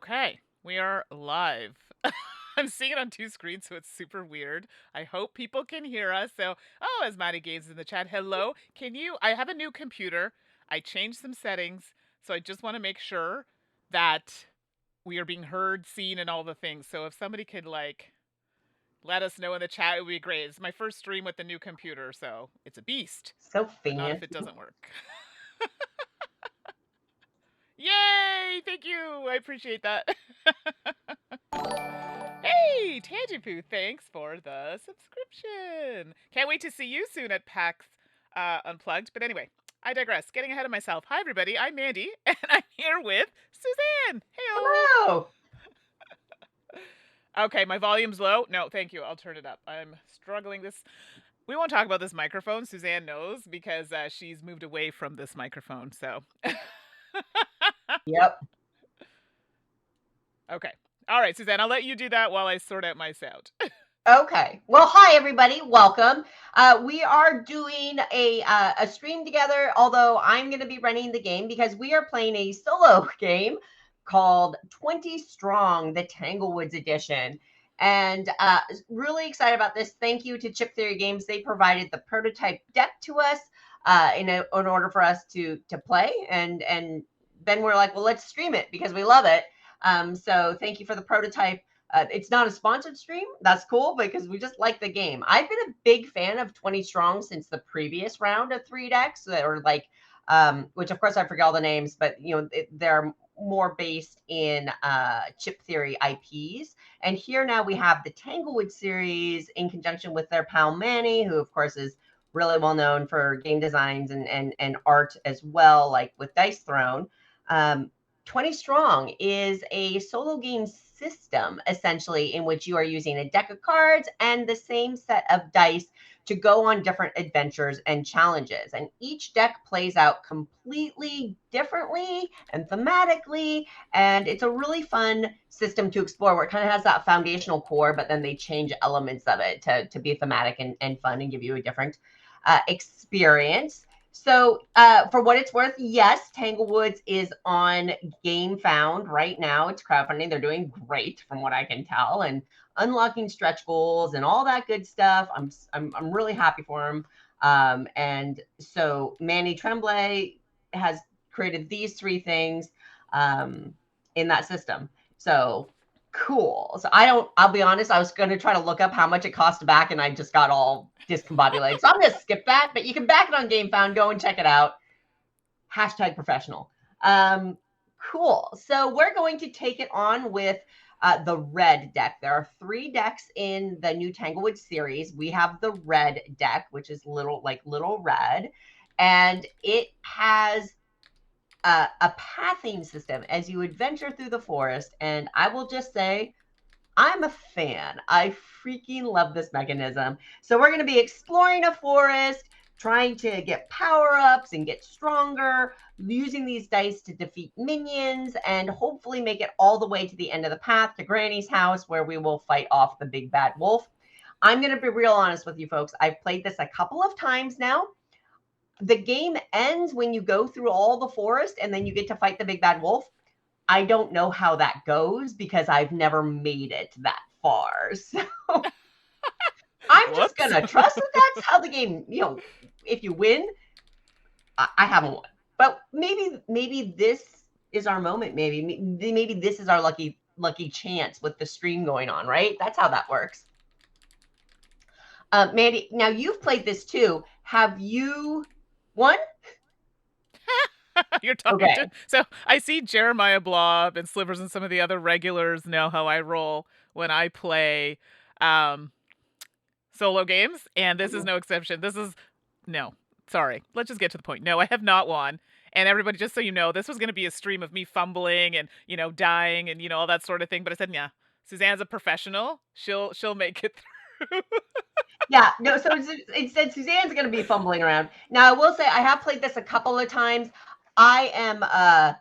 Okay, we are live. I'm seeing it on two screens, so it's super weird. I hope people can hear us. So, as Maddie Games in the chat, hello. Can you? I have a new computer. I changed some settings, so I just want to make sure that we are being heard, seen, and all the things. So, if somebody could let us know in the chat, it would be great. It's my first stream with the new computer, so it's a beast, So but not if fancy. it doesn't work. Yay! Thank you. I appreciate that. Hey, Tangifu, thanks for the subscription. Can't wait to see you soon at PAX Unplugged. But anyway, I digress. Getting ahead of myself. Hi, everybody. I'm Mandy, and I'm here with Suzanne. Heyo. Hello. Okay, my volume's low. No, thank you. I'll turn it up. I'm struggling this. We won't talk about this microphone. Suzanne knows because she's moved away from this microphone. So. Yep. Okay. All right, Suzanne, I'll let you do that while I sort out my sound. Okay. Well, hi everybody. Welcome. We are doing a stream together. Although I'm going to be running the game because we are playing a solo game called 20 Strong, the Tanglewoods edition. And really excited about this. Thank you to Chip Theory Games. They provided the prototype deck to us in order for us to play. And then we're like, well, let's stream it because we love it. So thank you for the prototype. It's not a sponsored stream. That's cool because we just like the game. I've been a big fan of 20 Strong since the previous round of 3 decks that are like, which of course I forget all the names, but they're more based in Chip Theory IPs. And here now we have the Tanglewood series in conjunction with their pal Manny, who of course is really well known for game designs and art as well, like with Dice Throne. 20 Strong is a solo game system, essentially, in which you are using a deck of cards and the same set of dice to go on different adventures and challenges. And each deck plays out completely differently and thematically. And it's a really fun system to explore where it kind of has that foundational core, but then they change elements of it to be thematic and fun and give you a different experience. So for what it's worth, yes, Tanglewoods is on Gamefound right now. It's crowdfunding. They're doing great from what I can tell and unlocking stretch goals and all that good stuff. I'm really happy for them. And so Manny Tremblay has created these 3 things in that system. So cool. So I'll be honest, I was going to try to look up how much it cost to back and I just got all discombobulated. So I'm going to skip that, but you can back it on Gamefound. Go and check it out. #professional. Cool. So we're going to take it on with the red deck. There are 3 decks in the new Tanglewood series. We have the red deck, which is little red, and it has a pathing system as you adventure through the forest. And I will just say, I'm a fan. I freaking love this mechanism. So we're going to be exploring a forest, trying to get power-ups and get stronger, using these dice to defeat minions, and hopefully make it all the way to the end of the path to Granny's house, where we will fight off the big bad wolf. I'm going to be real honest with you folks. I've played this a couple of times now. The game ends when you go through all the forest and then you get to fight the big bad wolf. I don't know how that goes because I've never made it that far. So I'm just going to trust that that's how the game, if you win, I haven't won. But maybe this is our moment. Maybe this is our lucky chance with the stream going on, right? That's how that works. Mandy, now you've played this too. Have you won? You're talking to. So I see Jeremiah Blob and Slivers and some of the other regulars know how I roll when I play solo games, and this is no exception. Sorry. Let's just get to the point. No, I have not won. And everybody, just so you know, this was going to be a stream of me fumbling and dying and all that sort of thing. But I said, yeah, Suzanne's a professional. She'll make it through. Yeah, no, so it said Suzanne's going to be fumbling around. Now, I will say I have played this a couple of times. I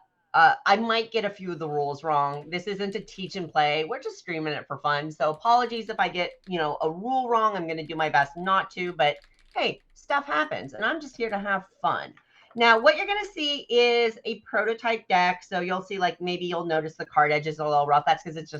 might get a few of the rules wrong. This isn't a teach and play. We're just streaming it for fun. So apologies if I get, a rule wrong. I'm going to do my best not to, but hey, stuff happens and I'm just here to have fun. Now, what you're going to see is a prototype deck. So you'll see, like, maybe you'll notice the card edges are a little rough. That's because it's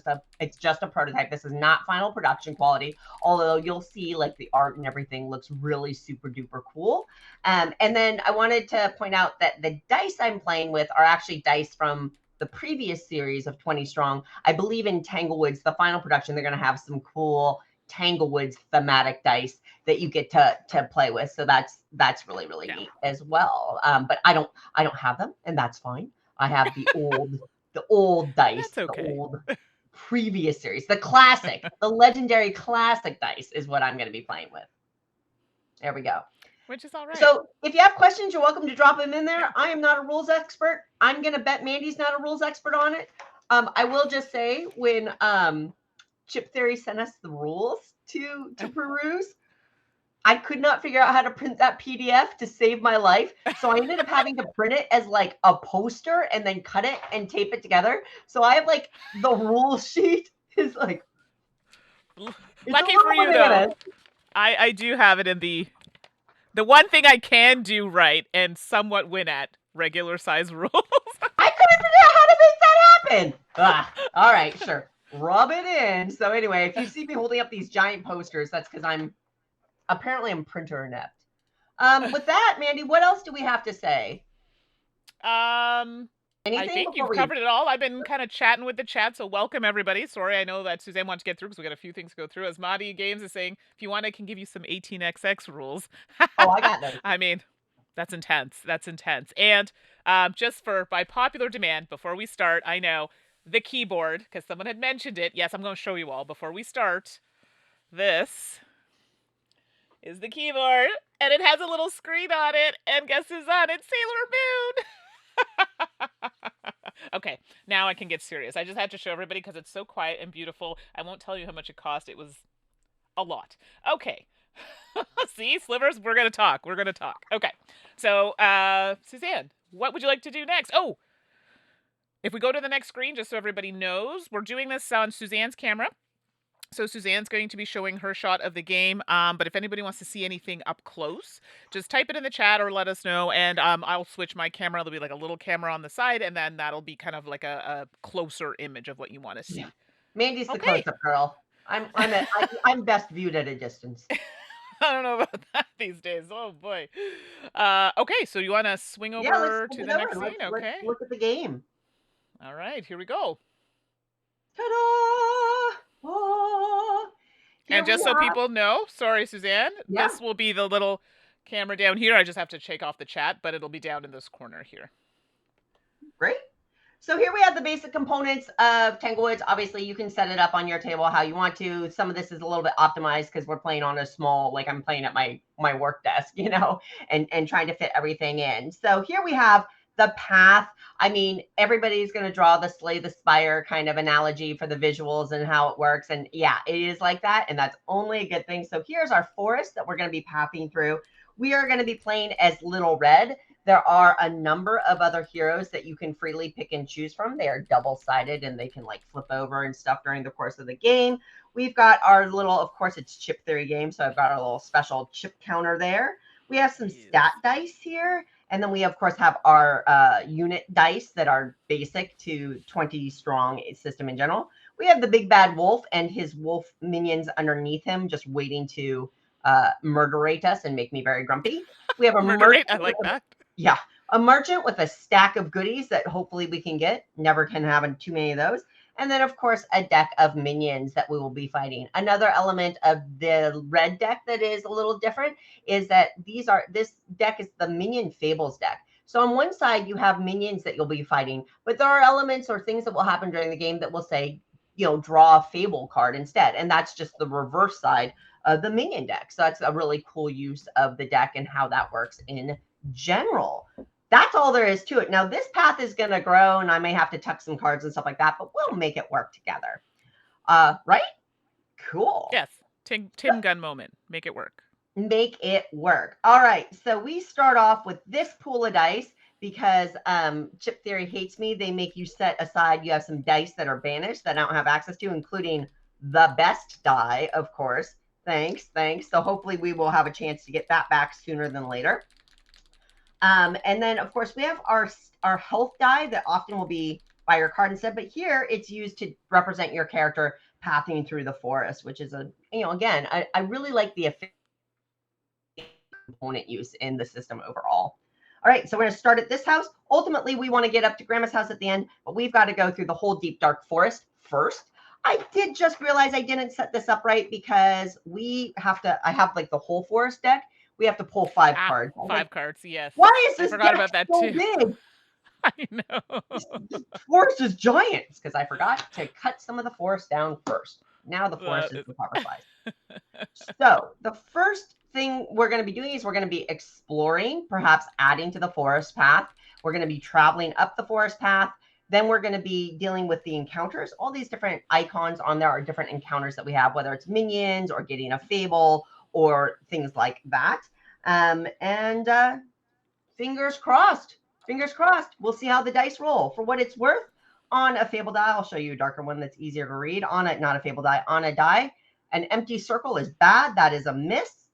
just a prototype. This is not final production quality. Although you'll see, like, the art and everything looks really super duper cool. And then I wanted to point out that the dice I'm playing with are actually dice from the previous series of 20 Strong. I believe in Tanglewoods, the final production, they're going to have some cool Tanglewoods thematic dice that you get to play with. So that's really neat as well. But I don't have them, and that's fine. I have the old dice, That's okay. the old previous series, the classic, the legendary classic dice is what I'm going to be playing with. There we go. Which is all right. So if you have questions, you're welcome to drop them in there. I am not a rules expert. I'm going to bet Mandy's not a rules expert on it. I will just say when Chip Theory sent us the rules to peruse, I could not figure out how to print that PDF to save my life. So I ended up having to print it as like a poster and then cut it and tape it together. So I have like the rule sheet is like. Lucky for you though, I do have it in the one thing I can do right and somewhat win at, regular size rules. I couldn't figure out how to make that happen. All right, sure. Rub it in. So anyway, if you see me holding up these giant posters, that's because I'm printer inept. With that, Mandy, what else do we have to say? Anything I think you've covered it all. I've been kind of chatting with the chat, so welcome everybody. Sorry, I know that Suzanne wants to get through because we got a few things to go through. As Mandi Games is saying, if you want, I can give you some 18xx rules. Oh, I got those. I mean, that's intense. That's intense. And just by popular demand, before we start, I know the keyboard, because someone had mentioned it. Yes, I'm going to show you all before we start. This is the keyboard, and it has a little screen on it, and guess who's on it? Sailor Moon! Okay, now I can get serious. I just had to show everybody because it's so quiet and beautiful. I won't tell you how much it cost. It was a lot. Okay. See, Slivers, we're going to talk. We're going to talk. Okay. So, Suzanne, what would you like to do next? Oh, if we go to the next screen, just so everybody knows, we're doing this on Suzanne's camera. So Suzanne's going to be showing her shot of the game, but if anybody wants to see anything up close, just type it in the chat or let us know, and I'll switch my camera. There'll be like a little camera on the side, and then that'll be kind of like a closer image of what you want to see. Yeah. Mandy's the close-up girl. I'm best viewed at a distance. I don't know about that these days. Oh boy. Okay, so you want to swing over to the next scene? Okay. Let's look at the game. All right, here we go. Ta-da! And just so people know, sorry, Suzanne, this will be the little camera down here. I just have to shake off the chat, but it'll be down in this corner here. Great. So here we have the basic components of Tanglewoods. Obviously, you can set it up on your table how you want to. Some of this is a little bit optimized because we're playing on a small, like I'm playing at my work desk, you know, and trying to fit everything in. So here we have the path. I mean, everybody's going to draw the Slay the Spire kind of analogy for the visuals and how it works. And yeah, it is like that. And that's only a good thing. So here's our forest that we're going to be pathing through. We are going to be playing as Little Red. There are a number of other heroes that you can freely pick and choose from. They are double-sided and they can like flip over and stuff during the course of the game. We've got our little, of course, it's Chip Theory game. So I've got our little special chip counter there. We have some stat dice here. And then we, of course, have our unit dice that are basic to 20 Strong system in general. We have the Big Bad Wolf and his wolf minions underneath him just waiting to murderate us and make me very grumpy. We have a murderate. I like that. Yeah. A merchant with a stack of goodies that hopefully we can get. Never can have too many of those. And then, of course, a deck of minions that we will be fighting. Another element of the red deck that is a little different is that this deck is the Minion Fables deck. So on one side, you have minions that you'll be fighting, but there are elements or things that will happen during the game that will say, you know, draw a Fable card instead. And that's just the reverse side of the minion deck. So that's a really cool use of the deck and how that works in general. That's all there is to it. Now, this path is going to grow, and I may have to tuck some cards and stuff like that, but we'll make it work together. Right? Cool. Yes. Tim Gunn moment. Make it work. Make it work. All right. So we start off with this pool of dice because Chip Theory hates me. They make you set aside. You have some dice that are banished that I don't have access to, including the best die, of course. Thanks. So hopefully we will have a chance to get that back sooner than later. And then, of course, we have our health die that often will be by your card instead, but here it's used to represent your character pathing through the forest, which is again, I really like the component use in the system overall. All right, so we're going to start at this house. Ultimately, we want to get up to Grandma's house at the end, but we've got to go through the whole deep, dark forest first. I did just realize I didn't set this up right because I have like the whole forest deck. We have to pull 5 cards. Five cards, yes. Why is I this forgot deck about that so too. big? I know. This forest is giant because I forgot to cut some of the forest down first. Now the forest is the proper size. So the first thing we're going to be doing is we're going to be exploring, perhaps adding to the forest path. We're going to be traveling up the forest path. Then we're going to be dealing with the encounters. All these different icons on there are different encounters that we have, whether it's minions or getting a fable or things like that. And fingers crossed. Fingers crossed. We'll see how the dice roll. For what it's worth, on a fable die, I'll show you a darker one that's easier to read. Not a fable die, on a die, an empty circle is bad. That is a miss.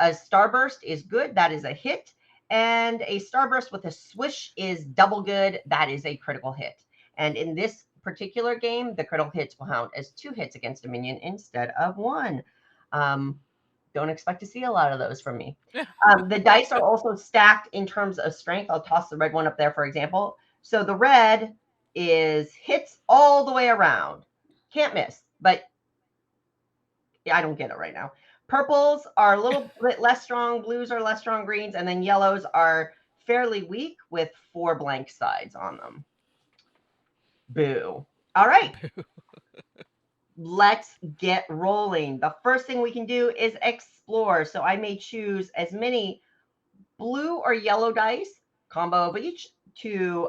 A starburst is good. That is a hit. And a starburst with a swish is double good. That is a critical hit. And in this particular game, the critical hits will count as 2 hits against a minion instead of 1. Don't expect to see a lot of those from me. The dice are also stacked in terms of strength. I'll toss the red one up there, for example. So the red is hits all the way around. Can't miss, but I don't get it right now. Purples are a little bit less strong. Blues are less strong. Greens. And then yellows are fairly weak with 4 blank sides on them. Boo. All right. Let's get rolling. The first thing we can do is explore. So I may choose as many blue or yellow dice, combo of each, to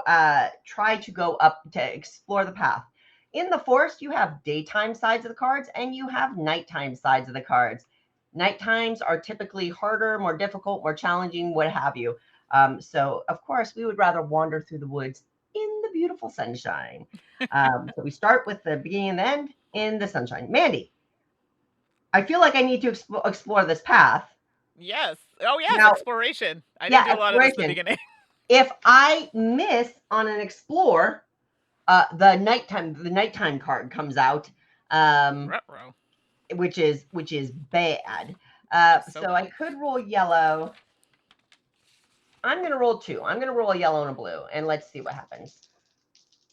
try to go up to explore the path. In the forest, you have daytime sides of the cards and you have nighttime sides of the cards. Night times are typically harder, more difficult, more challenging, what have you. So, of course, we would rather wander through the woods in the beautiful sunshine. So we start with the beginning and the end in the sunshine. Mandy, I feel like I need to explore this path. Yes. Oh, yes, Now, exploration. I didn't yeah, do a lot of this in the exploration. beginning. If I miss on an explore, the nighttime card comes out, Ruh-roh. which is bad. So So I bad. could roll yellow. I'm going to roll 2. I'm going to roll a yellow and a blue, and let's see what happens.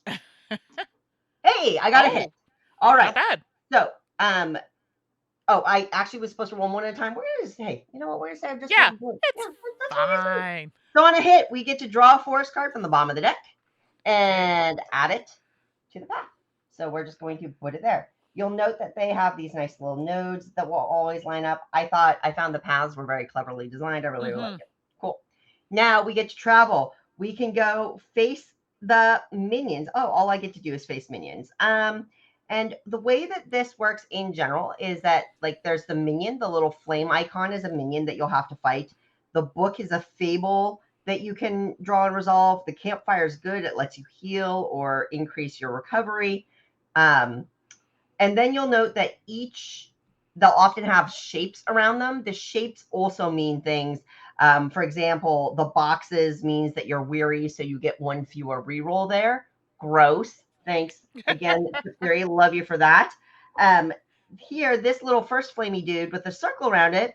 Hey, I got a hit. All right. Not bad. So, I actually was supposed to roll 1 at a time. Hey, you know what? Where is that? Just Yeah, blue. it's Yeah, that's fine. so on a hit, we get to draw a forest card from the bottom of the deck Okay. and add it to the path. So we're just going to put it there. You'll note that they have these nice little nodes that will always line up. I found the paths were very cleverly designed. I really like it. Cool. Now we get to travel. We can go face the minions. Oh, all I get to do is face minions. And the way that this works in general is that like there's the minion, the little flame icon is a minion that you'll have to fight. The book is a fable that you can draw and resolve. The campfire is good. It lets you heal or increase your recovery. And then you'll note that they'll often have shapes around them. The shapes also mean things. For example, the boxes means that you're weary, so you get 1 fewer reroll there. Gross. Thanks again, Theory. Love you for that. Here, this little first flamey dude with a circle around it,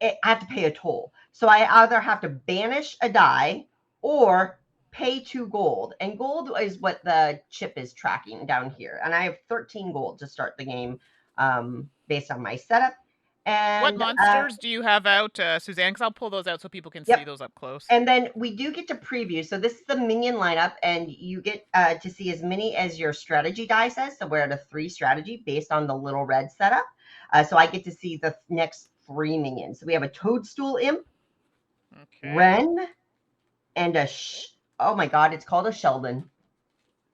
I have to pay a toll. So I either have to banish a die or pay 2 gold. And gold is what the chip is tracking down here. And I have 13 gold to start the game based on my setup. What And monsters do you have out, Suzanne? Because I'll pull those out so people can see yep. those up close. And then we do get to preview. So this is the minion lineup, and you get to see as many as your strategy die says. So we're at a 3 strategy based on the little red setup. So I get to see the next 3 minions. So we have a toadstool imp, Okay. Wren, and oh my god, it's called a Sheldon.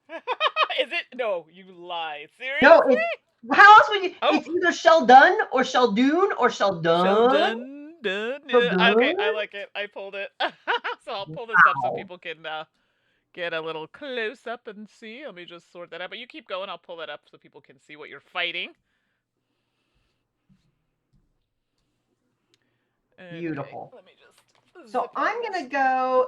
Is it? No, you lie. Seriously? No, how else would you? Oh. It's either Sheldon or Sheldoon or Sheldon. Sheldon. Okay, I like it. I pulled it. So I'll pull this up so Wow. people can get a little close up and see. Let me just sort that out. But you keep going. I'll pull that up so people can see what you're fighting. Beautiful. Okay, let me just So I'm going to go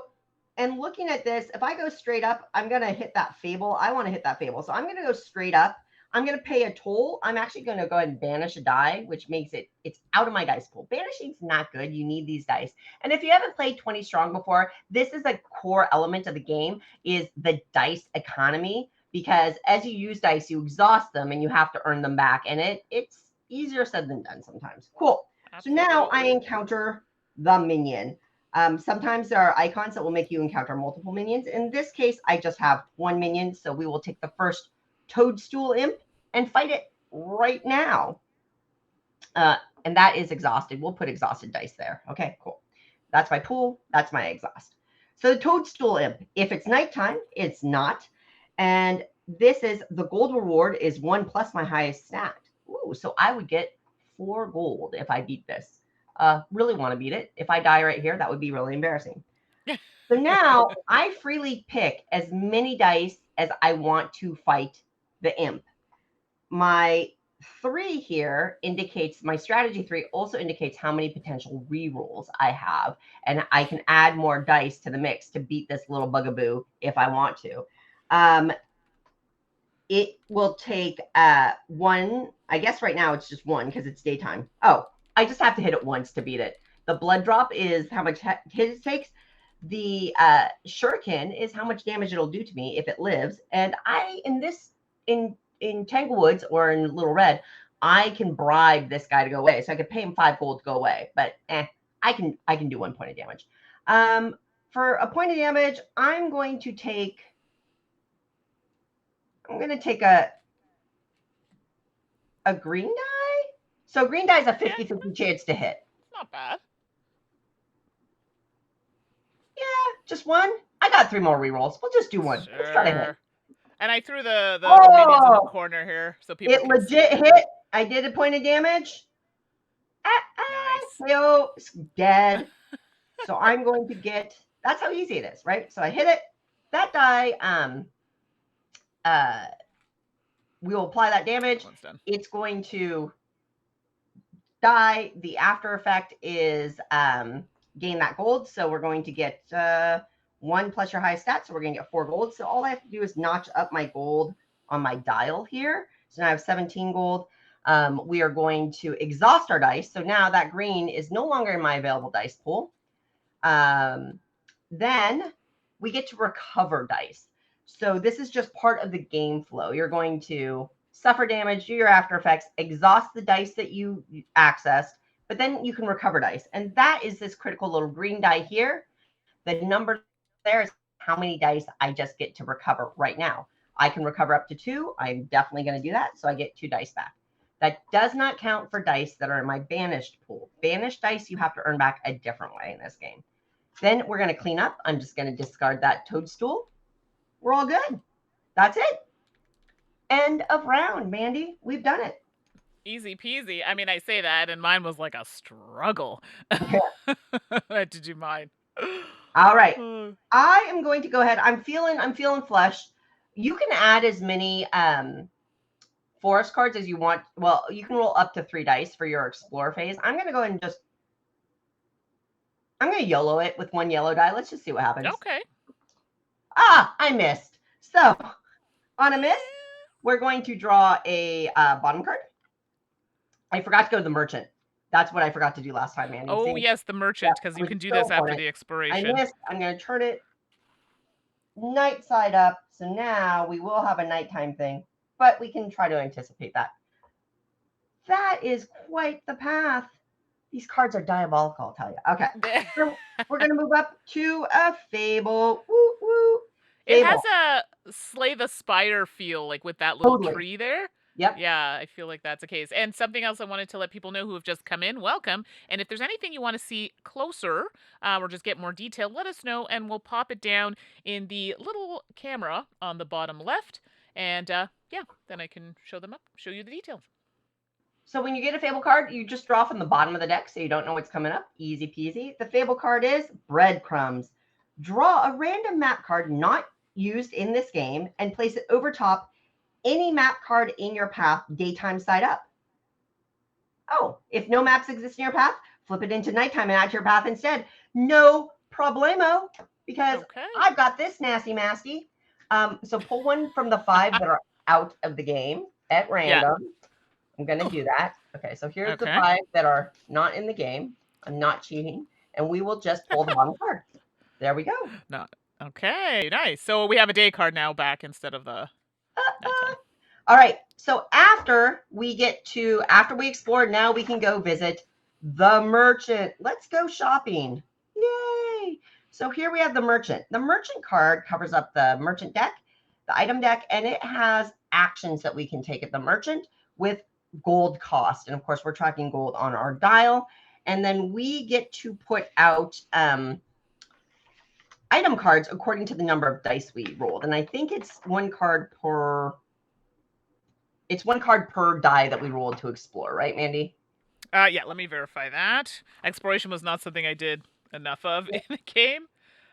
and looking at this, if I go straight up, I'm going to hit that fable. I want to hit that fable. So I'm going to go straight up. I'm going to pay a toll. I'm actually going to go ahead and banish a die, which makes it's out of my dice pool. Banishing's not good. You need these dice. And if you haven't played 20 Strong before, this is a core element of the game is the dice economy, because as you use dice, you exhaust them and you have to earn them back. And it's easier said than done sometimes. Cool. Absolutely. So now I encounter the minion. Sometimes there are icons that will make you encounter multiple minions. In this case, I just have one minion, so we will take the first toadstool imp and fight it right now. And that is exhausted. We'll put exhausted dice there. Okay, cool. That's my pool. That's my exhaust. So the toadstool imp, if it's nighttime, it's not. And this is the gold reward is 1 plus my highest stat. Ooh, so I would get 4 gold if I beat this. Really want to beat it. If I die right here, that would be really embarrassing. So now I freely pick as many dice as I want to fight the imp. My 3 here indicates my strategy 3 also indicates how many potential rerolls I have, and I can add more dice to the mix to beat this little bugaboo if I want to. It will take 1. I guess right now it's just 1 because it's daytime. Oh, I just have to hit it once to beat it. The blood drop is how much hit it takes. The shuriken is how much damage it'll do to me if it lives. And in Tanglewoods or in Little Red, I can bribe this guy to go away. So I could pay him 5 gold to go away. But I can do 1 point of damage. For a point of damage, I'm going to take a green die. So green die is a 50-50 chance to hit. Not bad. Yeah, just 1. I got 3 more rerolls. We'll just do 1. Sure. Let's try to hit. And I threw the minions in the corner here so people can legit see. hit. I did a point of damage. Nice. Yo, it's dead. So I'm going to get. That's how easy it is, right? So I hit it. That die. We will apply that damage. It's going to die. The after effect is gain that gold. So we're going to get 1 plus your highest stat. So we're going to get 4 gold. So all I have to do is notch up my gold on my dial here. So now I have 17 gold. We are going to exhaust our dice. So now that green is no longer in my available dice pool. Then we get to recover dice. So this is just part of the game flow. You're going to suffer damage, do your after effects, exhaust the dice that you accessed, but then you can recover dice. And that is this critical little green die here. The number there is how many dice I just get to recover right now. I can recover up to 2. I'm definitely going to do that. So I get 2 dice back. That does not count for dice that are in my banished pool. Banished dice, you have to earn back a different way in this game. Then we're going to clean up. I'm just going to discard that toadstool. We're all good. That's it. End of round, Mandy. We've done it. Easy peasy. I mean, I say that, and mine was like a struggle. Did you mind? All right. I am going to go ahead. I'm feeling flushed. You can add as many forest cards as you want. Well, you can roll up to 3 dice for your explore phase. I'm going to go ahead and I'm going to YOLO it with 1 yellow die. Let's just see what happens. Okay. I missed. So on a miss, we're going to draw a bottom card. I forgot to go to the merchant. That's what I forgot to do last time, Mandy. Oh, yes, the merchant, because you can do this after the expiration. I missed. I'm going to turn it night side up. So now we will have a nighttime thing, but we can try to anticipate that. That is quite the path. These cards are diabolical, I'll tell you. Okay. So we're going to move up to a fable. Woo, woo. It has a Slay the Spire feel, like with that little tree there. Yep. Yeah, I feel like that's the case. And something else I wanted to let people know who have just come in, welcome. And if there's anything you want to see closer or just get more detail, let us know and we'll pop it down in the little camera on the bottom left. And yeah, then I can show you the details. So when you get a Fable card, you just draw from the bottom of the deck so you don't know what's coming up. Easy peasy. The Fable card is Breadcrumbs. Draw a random map card not used in this game and place it over top any map card in your path daytime side up. Oh, if no maps exist in your path, flip it into nighttime and add to your path instead. No problemo, because Okay. I've got this nasty masty. So pull one from the 5 that are out of the game at Yeah. random. I'm going to do that. Okay, so here's the Okay. 5 that are not in the game. I'm not cheating. And we will just pull the bottom card. There we go. Not okay. Nice. So we have a day card now back instead of the nighttime. All right. So after we explore, now we can go visit the merchant. Let's go shopping. Yay. So here we have the merchant. The merchant card covers up the merchant deck, the item deck, and it has actions that we can take at the merchant with gold cost. And of course, we're tracking gold on our dial. And then we get to put out item cards according to the number of dice we rolled. And I think it's one card per die that we rolled to explore, right, Mandy? Yeah, let me verify that. Exploration was not something I did enough of in the game.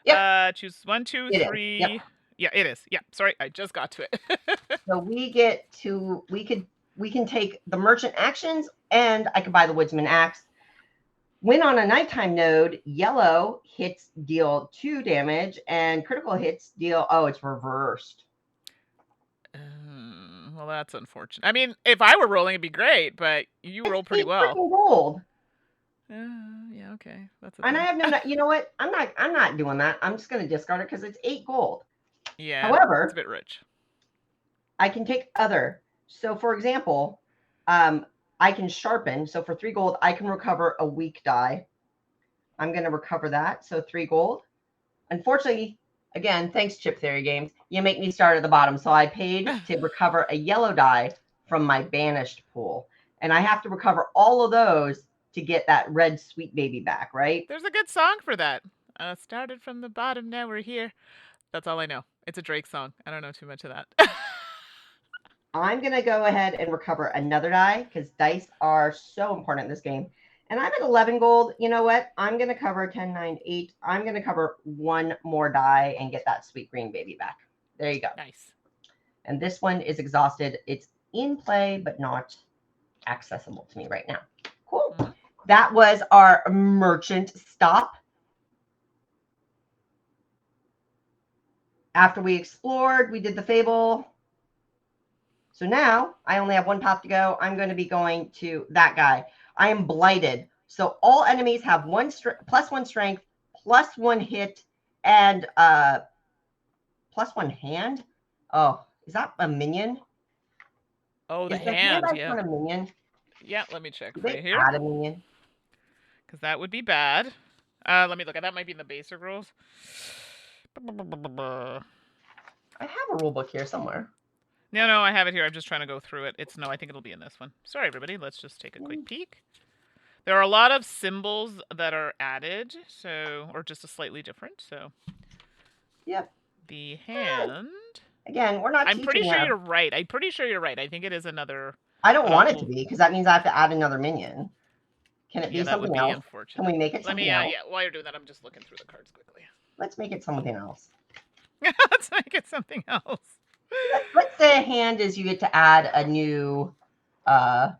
Yep. Choose 1, 2, It is. 3. Yep. Yeah, it is. Yeah, sorry, I just got to it. So we can take the merchant actions, and I can buy the woodsman axe. When on a nighttime node, yellow hits deal 2 damage, and critical hits deal. Oh, it's reversed. Well, that's unfortunate. I mean, if I were rolling, it'd be great, but you roll pretty well. Gold. Yeah, okay. That's a and thing. I have no. You know what? I'm not doing that. I'm just going to discard it because it's 8 gold. Yeah. However, it's a bit rich. I can take other. So, for example, I can sharpen. So for 3 gold, I can recover a weak die. I'm going to recover that. So 3 gold. Unfortunately, again, thanks Chip Theory Games, you make me start at the bottom. So I paid to recover a yellow die from my banished pool. And I have to recover all of those to get that red sweet baby back, right? There's a good song for that. Started from the bottom, now we're here. That's all I know. It's a Drake song. I don't know too much of that. I'm going to go ahead and recover another die because dice are so important in this game. And I'm at 11 gold. You know what? I'm going to cover 10, 9, 8. I'm going to cover 1 more die and get that sweet green baby back. There you go. Nice. And this one is exhausted. It's in play, but not accessible to me right now. Cool. Mm-hmm. That was our merchant stop. After we explored, we did the fable. So now I only have 1 path to go. I'm going to be going to that guy. I am blighted. So all enemies have plus 1 strength, plus 1 hit, and plus 1 hand. Oh, is that a minion? Oh, the hand. Yeah. A minion? Yeah, let me check for you here. Add a minion. Because that would be bad. Let me look. That might be in the basic rules. I have a rule book here somewhere. No, I have it here. I'm just trying to go through it. I think it'll be in this one. Sorry, everybody. Let's just take a quick peek. There are a lot of symbols that are added, or just a slightly different. So, yep. The hand. Again, we're not. I'm pretty sure you're right. I think it is another. I don't want it to be because that means I have to add another minion. Can it be something that would else? Be unfortunate. Can we make it something else? Yeah, while you're doing that, I'm just looking through the cards quickly. Let's make it something else. Let's make it something else. Let's say a hand is you get to add a new item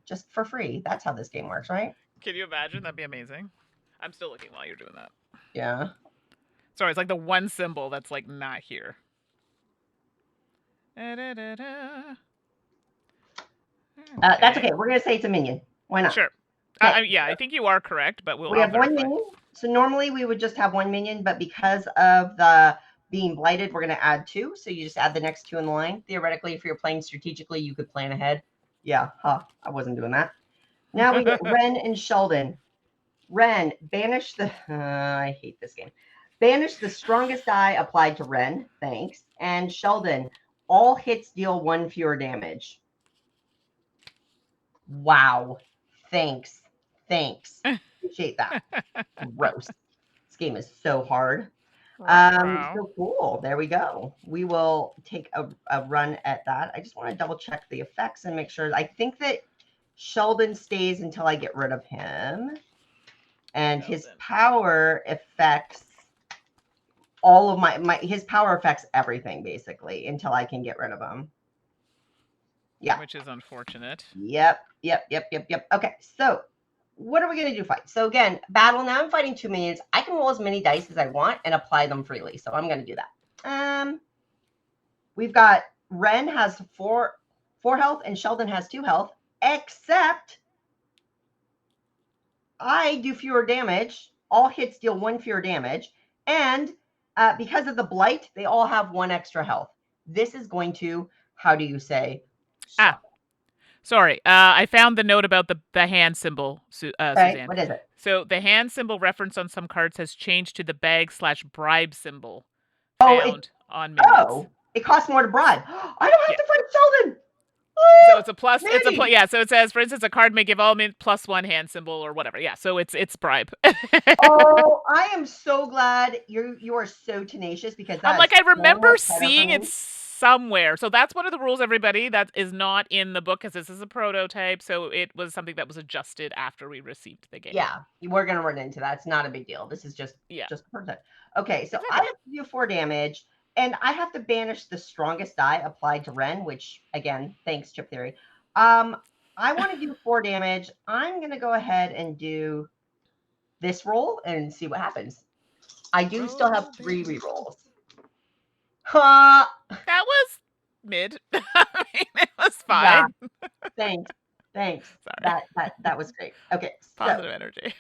just for free. That's how this game works, right? Can you imagine? That'd be amazing. I'm still looking while you're doing that. Yeah. Sorry, it's like the one symbol that's like not here. That's okay. We're gonna say it's a minion. Why not? Sure. Yeah, I think you are correct, but we have 1 minion. So normally we would just have 1 minion, but because of the being blighted, we're going to add 2. So you just add the next 2 in the line. Theoretically, if you're playing strategically, you could plan ahead. Yeah, I wasn't doing that. Now we get Ren and Sheldon. Ren, banish the... I hate this game. Banish the strongest die applied to Ren. Thanks. And Sheldon, all hits deal 1 fewer damage. Wow. Thanks. Appreciate that. Gross. This game is so hard. So cool. There we go. We will take a run at that. I just want to double check the effects and make sure. I think that Sheldon stays until I get rid of him. And his power affects all of his power affects everything basically until I can get rid of him. Yeah. Which is unfortunate. Yep. Okay. So what are we going to do fight? So again, battle. Now I'm fighting 2 minions. I can roll as many dice as I want and apply them freely. So I'm going to do that. We've got Ren has four health and Sheldon has 2 health, except I do fewer damage. All hits deal 1 fewer damage. And because of the blight, they all have 1 extra health. This is going to, how do you say, Ah, suck. sorry. I found the note about the hand symbol, Okay, Suzanne. what is it? So the hand symbol reference on some cards has changed to the bag/bribe symbol Oh, found on minions. it costs more to bribe. I don't have Yeah. to fight Sheldon. So Oh, it's a plus. It's a Mandy. yeah. So it says, for instance, a card may give all min +1 hand symbol or whatever. Yeah. So it's bribe. Oh, I am so glad you are so tenacious because I'm that like, is I so remember much better for seeing it me. somewhere. So that's one of the rules, everybody, that is not in the book because this is a prototype. So it was something that was adjusted after we received the game. Yeah, we're gonna run into that. It's not a big deal. This is Yeah, just percent. Okay, so I exactly. have to do 4 damage, and I have to banish the strongest die applied to Ren, which again, thanks Chip Theory. I want to do 4 damage. I'm gonna go ahead and do this roll and see what happens. I do still have Roll, 3 baby, roll. rerolls. Huh. That was mid. I mean, it was Yeah, fine. thanks. Thanks. Sorry. That was great. Okay, so Positive energy.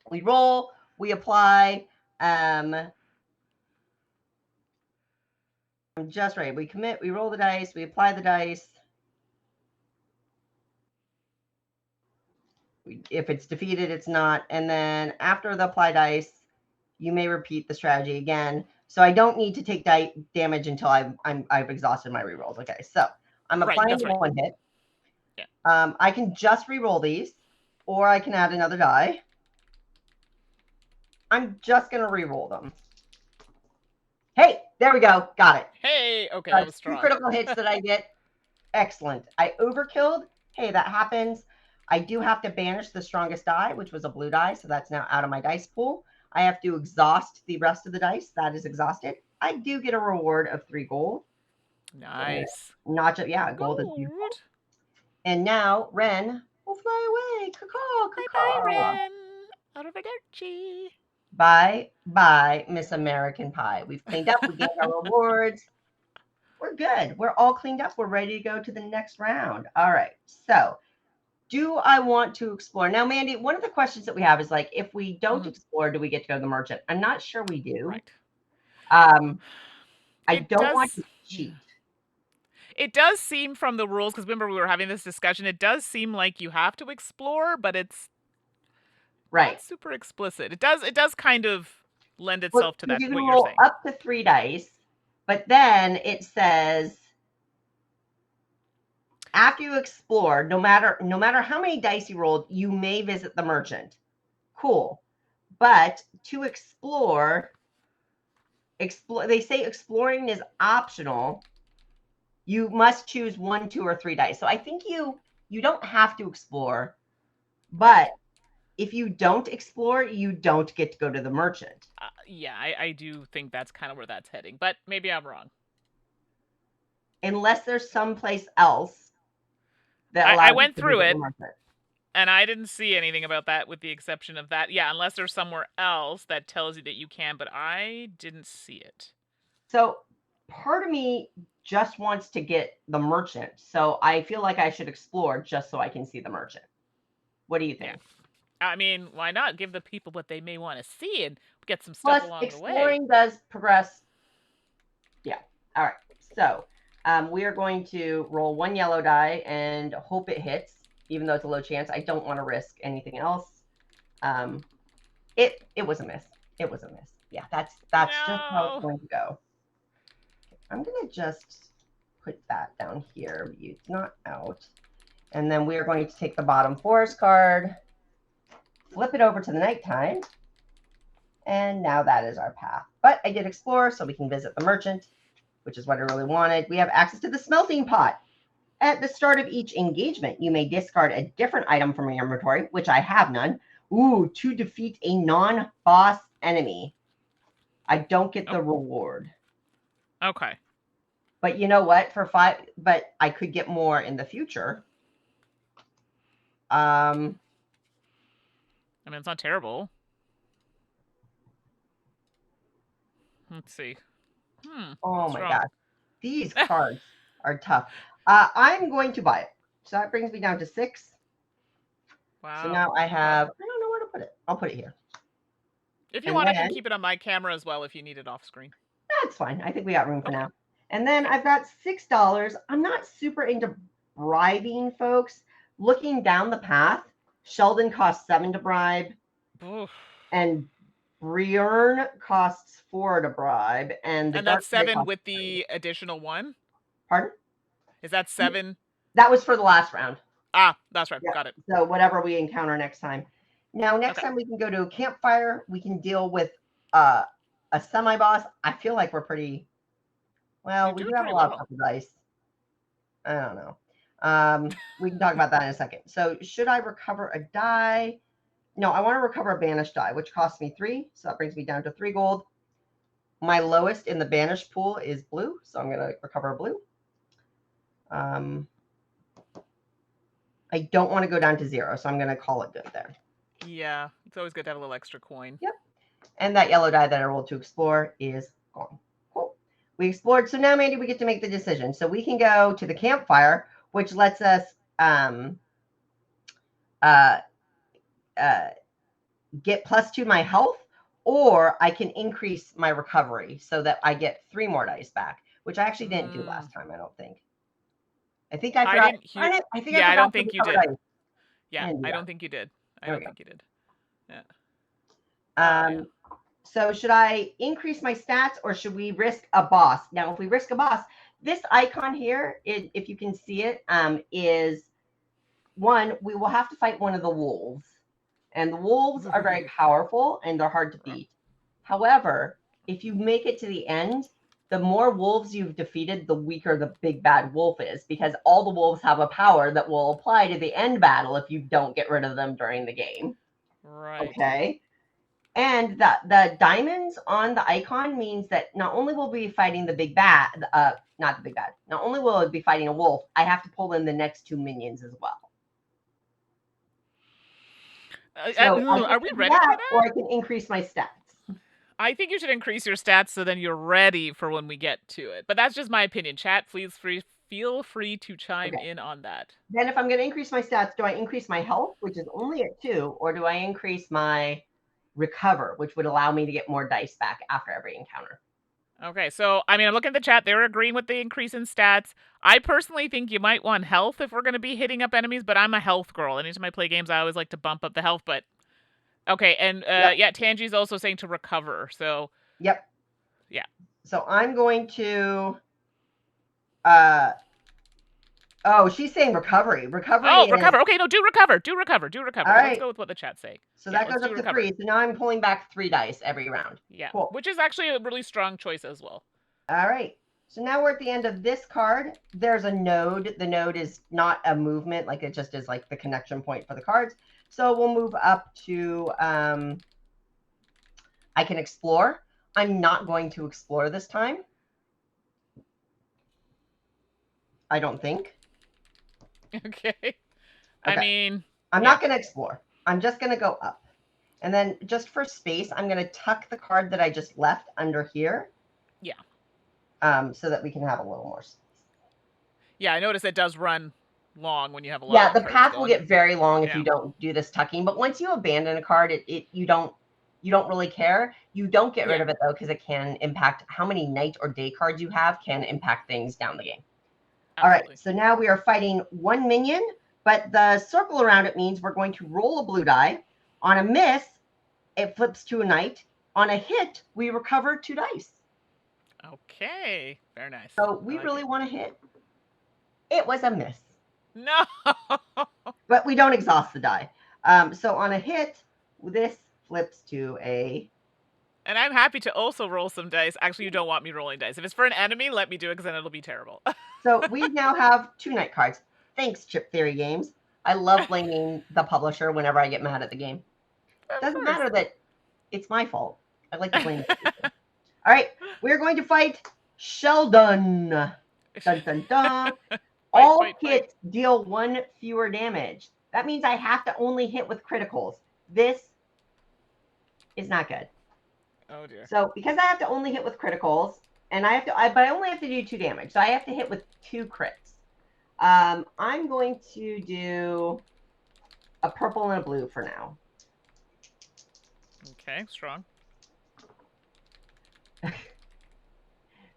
we roll, we apply. I'm just right. We commit, we roll the dice, we apply the dice. If it's defeated, it's not. And then after the apply dice, you may repeat the strategy again. So I don't need to take damage until I've exhausted my rerolls. Okay, so I'm Right, applying that's the right. 1 hit. Yeah. I can just reroll these, or I can add another die. I'm just gonna reroll them. Hey, there we go. Got it. Hey, okay, that was 2 strong. critical hits that I get. Excellent. I overkilled. Hey, that happens. I do have to banish the strongest die, which was a blue die, so that's now out of my dice pool. I have to exhaust the rest of the dice. That is exhausted. I do get a reward of 3 gold. Nice. Not just, yeah, gold is beautiful. Gold. And now Ren will fly away. Caw, Bye bye, caw. Ren. Arrivederci. Bye, Miss American Pie. We've cleaned up. We gained our rewards. We're good. We're all cleaned up. We're ready to go to the next round. All right. So do I want to explore? Now, Mandy, one of the questions that we have is like, if we don't explore, do we get to go to the merchant? I'm not sure we do. Right. I It don't want does. to cheat. It does seem from the rules, because remember we were having this discussion, it does seem like you have to explore, but it's Right. not super explicit. It does kind of lend Well, itself to that, you can what you're roll saying. up to 3 dice, but then it says after you explore, no matter how many dice you rolled, you may visit the merchant. Cool. But to explore, they say exploring is optional. You must choose 1, 2, or 3 dice. So I think you don't have to explore, but Right. if you don't explore, you don't get to go to the merchant. Yeah, I do think that's kind of where that's heading, but maybe I'm wrong. Unless there's someplace else that I allows you went to through visit the it, merchant. and I didn't see anything about that with the exception of that. Yeah, unless there's somewhere else that tells you that you can, but I didn't see it. So part of me just wants to get the merchant. So I feel like I should explore just so I can see the merchant. What do you Yeah. think? I mean, why not give the people what they may want to see and get some stuff Plus, along the way? exploring does progress. Yeah. All right. So we are going to roll 1 yellow die and hope it hits, even though it's a low chance. I don't want to risk anything else. It was a miss. It was a miss. Yeah, that's just how it's No. going to go. I'm going to just put that down here. It's not out. And then we are going to take the bottom forest card, flip it over to the nighttime, and now that is our path. But I did explore, so we can visit the merchant, which is what I really wanted. We have access to the smelting pot. At the start of each engagement, you may discard a different item from your inventory, which I have none. Ooh, to defeat a non-boss enemy. I don't get the reward. Okay. But you know what? But I could get more in the future. I mean, it's not terrible. Let's see. Oh my Strong. gosh. These cards are tough. I'm going to buy it. So that brings me down to 6. So Wow. now I Okay. have, I don't know where to put it. I'll put it here. If you And want, I can then keep it on my camera as well if you need it off screen. that's fine. I think we got room for Okay. now. And then Okay. I've got $6. I'm not super into bribing folks. Looking down the path, Sheldon costs 7 to bribe, Oof. and Brierne costs 4 to bribe, and the And Dark that's Knight 7 costs with 3. the additional one? Pardon? Is that 7? That was for the last round. Ah, that's right. Yeah. Got it. So whatever we encounter next time. Now, next Okay. time we can go to a campfire. We can deal with uh, a semi boss. I feel like we're pretty well. You're We doing do have a pretty lot of well. purple dice. I don't know. We can talk about that in a second. So, should I recover a die? No, I want to recover a banished die, which costs me 3. So that brings me down to 3 gold. My lowest in the banished pool is blue, so I'm going to recover a blue. I don't want to go down to 0, so I'm going to call it good there. Yeah. It's always good to have a little extra coin. Yep. And that yellow die that I rolled to explore is gone. Cool. We explored. So now, Mandy, we get to make the decision. So we can go to the campfire, which lets us uh, get +2 my health, or I can increase my recovery so that I get 3 more dice back, which I actually didn't do last time, I don't think. I think I I forgot. didn't hear. I think I Yeah, I forgot don't to think you recover did. dice. I Yeah, didn't do I that. don't think you did. I There we don't go. think you did. Yeah. Yeah. So should I increase my stats or should we risk a boss? Now, if we risk a boss, this icon here, if you can see it, is one, we will have to fight one of the wolves. And the wolves are very powerful and they're hard to beat. However, if you make it to the end, the more wolves you've defeated, the weaker the big bad wolf is, because all the wolves have a power that will apply to the end battle if you don't get rid of them during the game. Right. Okay. And the diamonds on the icon means that not only will we be fighting the big bad, not the big bad, not only will it be fighting a wolf, I have to pull in the next 2 minions as well. So I Are get we to do ready for that, or that? I can increase my stats. I think you should increase your stats so then you're ready for when we get to it. But that's just my opinion. Chat, please feel free to chime Okay. in on that. Then if I'm going to increase my stats, do I increase my health, which is only at 2, or do I increase my recover, which would allow me to get more dice back after every encounter? Okay, so I mean, I'm looking at the chat. They're agreeing with the increase in stats. I personally think you might want health if we're going to be hitting up enemies, but I'm a health girl. Anytime I play games, I always like to bump up the health. But okay, and Yep. yeah, Tangi's also saying to recover. So Yep. yeah. So I'm going to uh oh, she's saying recovery. Recovery Oh, is recover. Okay, no, do recover. Do recover. Do all recover. Let's right. go with what the chat's saying. So Yeah, that let's goes do up to recover. 3. So now I'm pulling back 3 dice every round. Yeah, Cool. which is actually a really strong choice as well. All right. So now we're at the end of this card. There's a node. The node is not a movement, like it just is like the connection point for the cards. So we'll move up to I can explore. I'm not going to explore this time. I don't think. Okay. I mean, I'm yeah. not going to explore. I'm just going to go up. And then just for space, I'm going to tuck the card that I just left under here. Yeah. So that we can have a little more space. Yeah, I notice it does run long when you have a lot Yeah, of the cards path will going. get very long if Yeah. you don't do this tucking. But once you abandon a card, you don't really care. You don't get rid Yeah. of it though, because it can impact how many night or day cards you have can impact things down the game. All right, Absolutely. so now we are fighting 1 minion, but the circle around it means we're going to roll a blue die. On a miss, it flips to a knight. On a hit, we recover 2 dice. Okay. Very nice. So we like really it. want to hit. It was a miss. No. But we don't exhaust the die. So on a hit, this flips to a. And I'm happy to also roll some dice. Actually, you don't want me rolling dice. If it's for an enemy, let me do it because then it'll be terrible. So we now have 2 night cards. Thanks, Chip Theory Games. I love blaming the publisher whenever I get mad at the game. Of Doesn't course. matter that it's my fault. I like to blame the publisher. All right, we're going to fight Sheldon. Dun dun dun. All hits deal 1 fewer damage. That means I have to only hit with criticals. This is not good. Oh dear. So because I have to only hit with criticals, and but I only have to do 2 damage, so I have to hit with 2 crits. I'm going to do a purple and a blue for now. Okay, strong.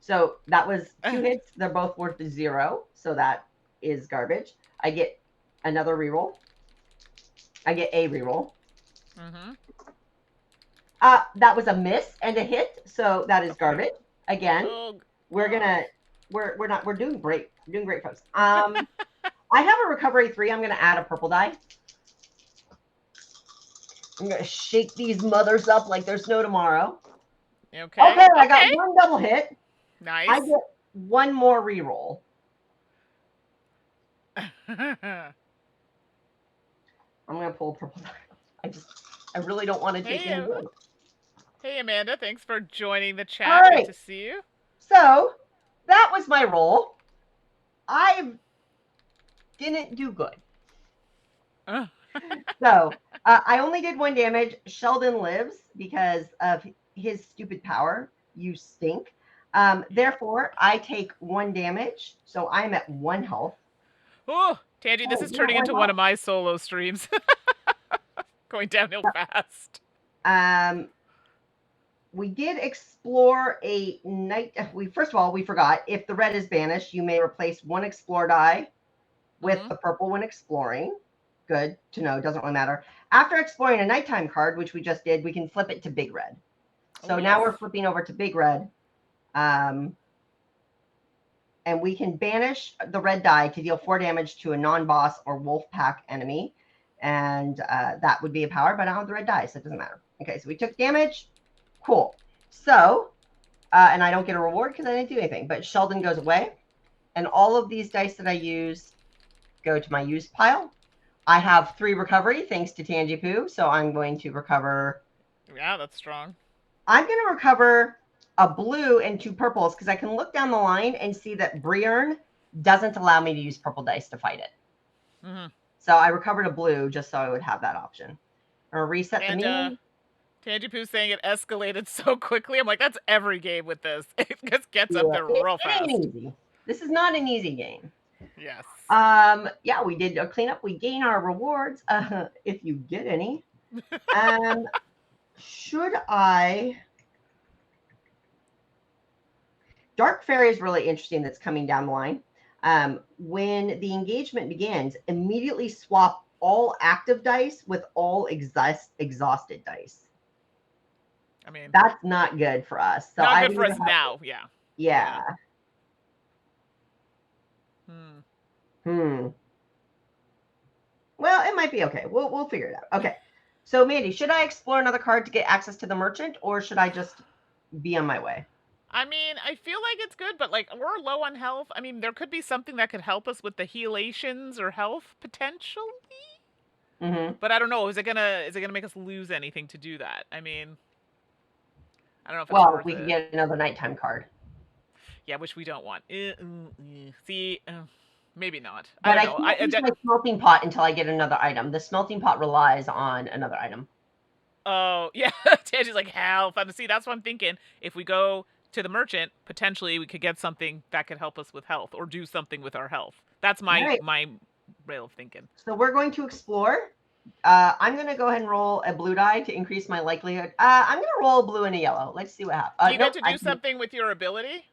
So that was 2 hits. They're both worth 0, so that is garbage. I get another reroll. I get a reroll. Mm-hmm. That was a miss and a hit, so that is Okay. garbage. Again, Oh, we're doing great. We're doing great, folks. I have a recovery 3. I'm gonna add a purple die. I'm gonna shake these mothers up like there's no tomorrow. okay. Okay, I got 1 double hit. Nice. I get 1 more reroll. I'm gonna pull a purple die. I really don't want to take any damage. Hey Amanda, thanks for joining the chat. All right. Good to see you. So that was my roll. I didn't do good. So I only did 1 damage. Sheldon lives because of his stupid power. You stink. Therefore, I take 1 damage. So I'm at 1 health. Oh, Tangy, this is turning into one of my solo streams. Going downhill fast. We did explore a night. First of all, we forgot. If the red is banished, you may replace 1 explore die with the purple when exploring. Good to know. Doesn't really matter. After exploring a nighttime card, which we just did, we can flip it to big red. So now we're flipping over to big red. And we can banish the red die to deal 4 damage to a non-boss or wolf pack enemy. And that would be a power, but I don't have the red die, so it doesn't matter. Okay, so we took damage. Cool. So, and I don't get a reward because I didn't do anything, but Sheldon goes away. And all of these dice that I use go to my used pile. I have 3 recovery thanks to Tangy Poo, so I'm going to recover. Yeah, that's strong. I'm going to recover a blue and 2 purples because I can look down the line and see that Brierne doesn't allow me to use purple dice to fight it. So I recovered a blue just so I would have that option. I'm going to reset the menu. Tangy Poo's saying it escalated so quickly. I'm like, that's every game with this. It just gets up there real fast. It ain't easy. This is not an easy game. Yes. Yeah, we did a cleanup. We gain our rewards if you get any. Should I? Dark Fairy is really interesting. That's coming down the line. When the engagement begins, immediately swap all active dice with all exhausted dice. I mean, that's not good for us. So not good for us now. Yeah. Yeah. Well, it might be okay. We'll figure it out. Okay. So Mandy, should I explore another card to get access to the merchant, or should I just be on my way? I mean, I feel like it's good, but like we're low on health. I mean, there could be something that could help us with the healations or health potentially. But I don't know. Is it gonna make us lose anything to do that? I mean, I don't know if it's worth it. We can get another nighttime card. Yeah, which we don't want. See, maybe not. But I don't know. I can't use my smelting pot until I get another item. The smelting pot relies on another item. Oh, yeah. Tangy's like, health. See, that's what I'm thinking. If we go to the merchant, potentially we could get something that could help us with health or do something with our health. That's my rail of thinking. So we're going to explore. I'm going to go ahead and roll a blue die to increase my likelihood. I'm going to roll a blue and a yellow. Let's see what happens. You get to do something with your ability?